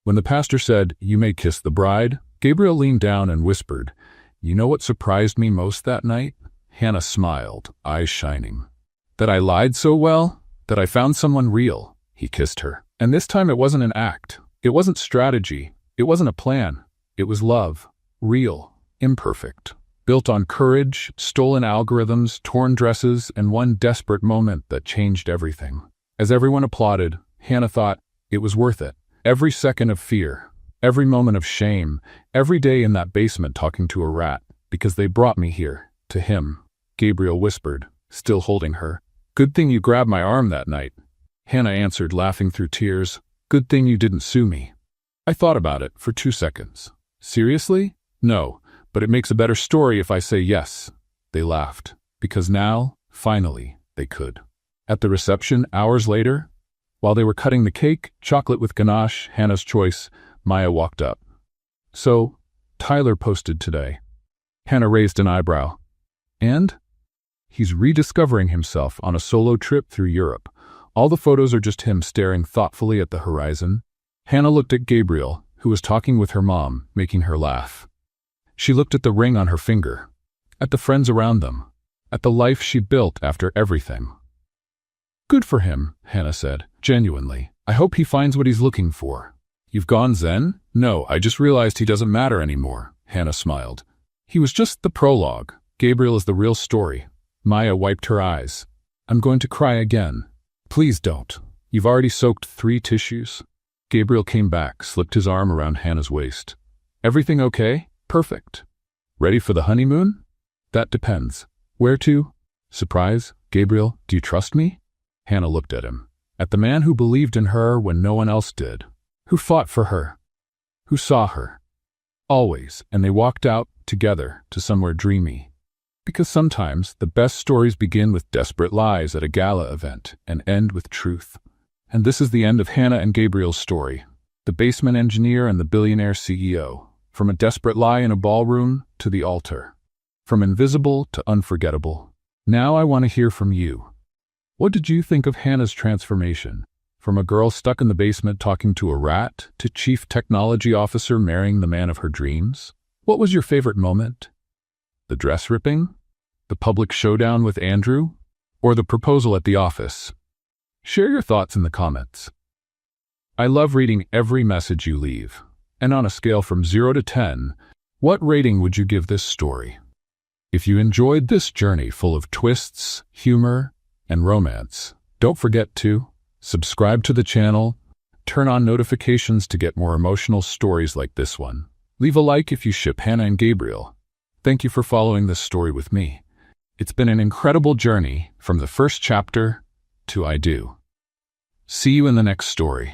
When the pastor said, "You may kiss the bride," Gabriel leaned down and whispered, "You know what surprised me most that night?" Hannah smiled, eyes shining. That I lied so well, that I found someone real. He kissed her. And this time it wasn't an act. It wasn't strategy. It wasn't a plan. It was love. Real. Imperfect. Built on courage, stolen algorithms, torn dresses, and one desperate moment that changed everything. As everyone applauded, Hannah thought, it was worth it. Every second of fear, every moment of shame, every day in that basement talking to a rat, because they brought me here, to him. Gabriel whispered, still holding her. Good thing you grabbed my arm that night. Hannah answered, laughing through tears. Good thing you didn't sue me. I thought about it for 2 seconds. Seriously? No, but it makes a better story if I say yes. They laughed, because now, finally, they could. At the reception, hours later, while they were cutting the cake, chocolate with ganache, Hannah's choice, Maya walked up. So, Tyler posted today. Hannah raised an eyebrow. And? He's rediscovering himself on a solo trip through Europe. All the photos are just him staring thoughtfully at the horizon. Hannah looked at Gabriel, who was talking with her mom, making her laugh. She looked at the ring on her finger, at the friends around them, at the life she built after everything. Good for him, Hannah said, genuinely. I hope he finds what he's looking for. You've gone zen? No, I just realized he doesn't matter anymore, Hannah smiled. He was just the prologue. Gabriel is the real story. Maya wiped her eyes. I'm going to cry again. Please don't. You've already soaked 3 tissues. Gabriel came back, slipped his arm around Hannah's waist. Everything okay? Perfect. Ready for the honeymoon? That depends. Where to? Surprise? Gabriel, do you trust me? Hannah looked at him. At the man who believed in her when no one else did. Who fought for her. Who saw her. Always, and they walked out, together, to somewhere dreamy. Because sometimes the best stories begin with desperate lies at a gala event and end with truth. And this is the end of Hannah and Gabriel's story. The basement engineer and the billionaire CEO. From a desperate lie in a ballroom to the altar. From invisible to unforgettable. Now I want to hear from you. What did you think of Hannah's transformation? From a girl stuck in the basement talking to a rat to chief technology officer marrying the man of her dreams? What was your favorite moment? The dress ripping? The public showdown with Andrew? Or the proposal at the office? Share your thoughts in the comments. I love reading every message you leave. And on a scale from 0 to 10, what rating would you give this story? If you enjoyed this journey full of twists, humor, and romance, don't forget to subscribe to the channel, turn on notifications to get more emotional stories like this one. Leave a like if you ship Hannah and Gabriel. Thank you for following this story with me. It's been an incredible journey from the first chapter to I do. See you in the next story.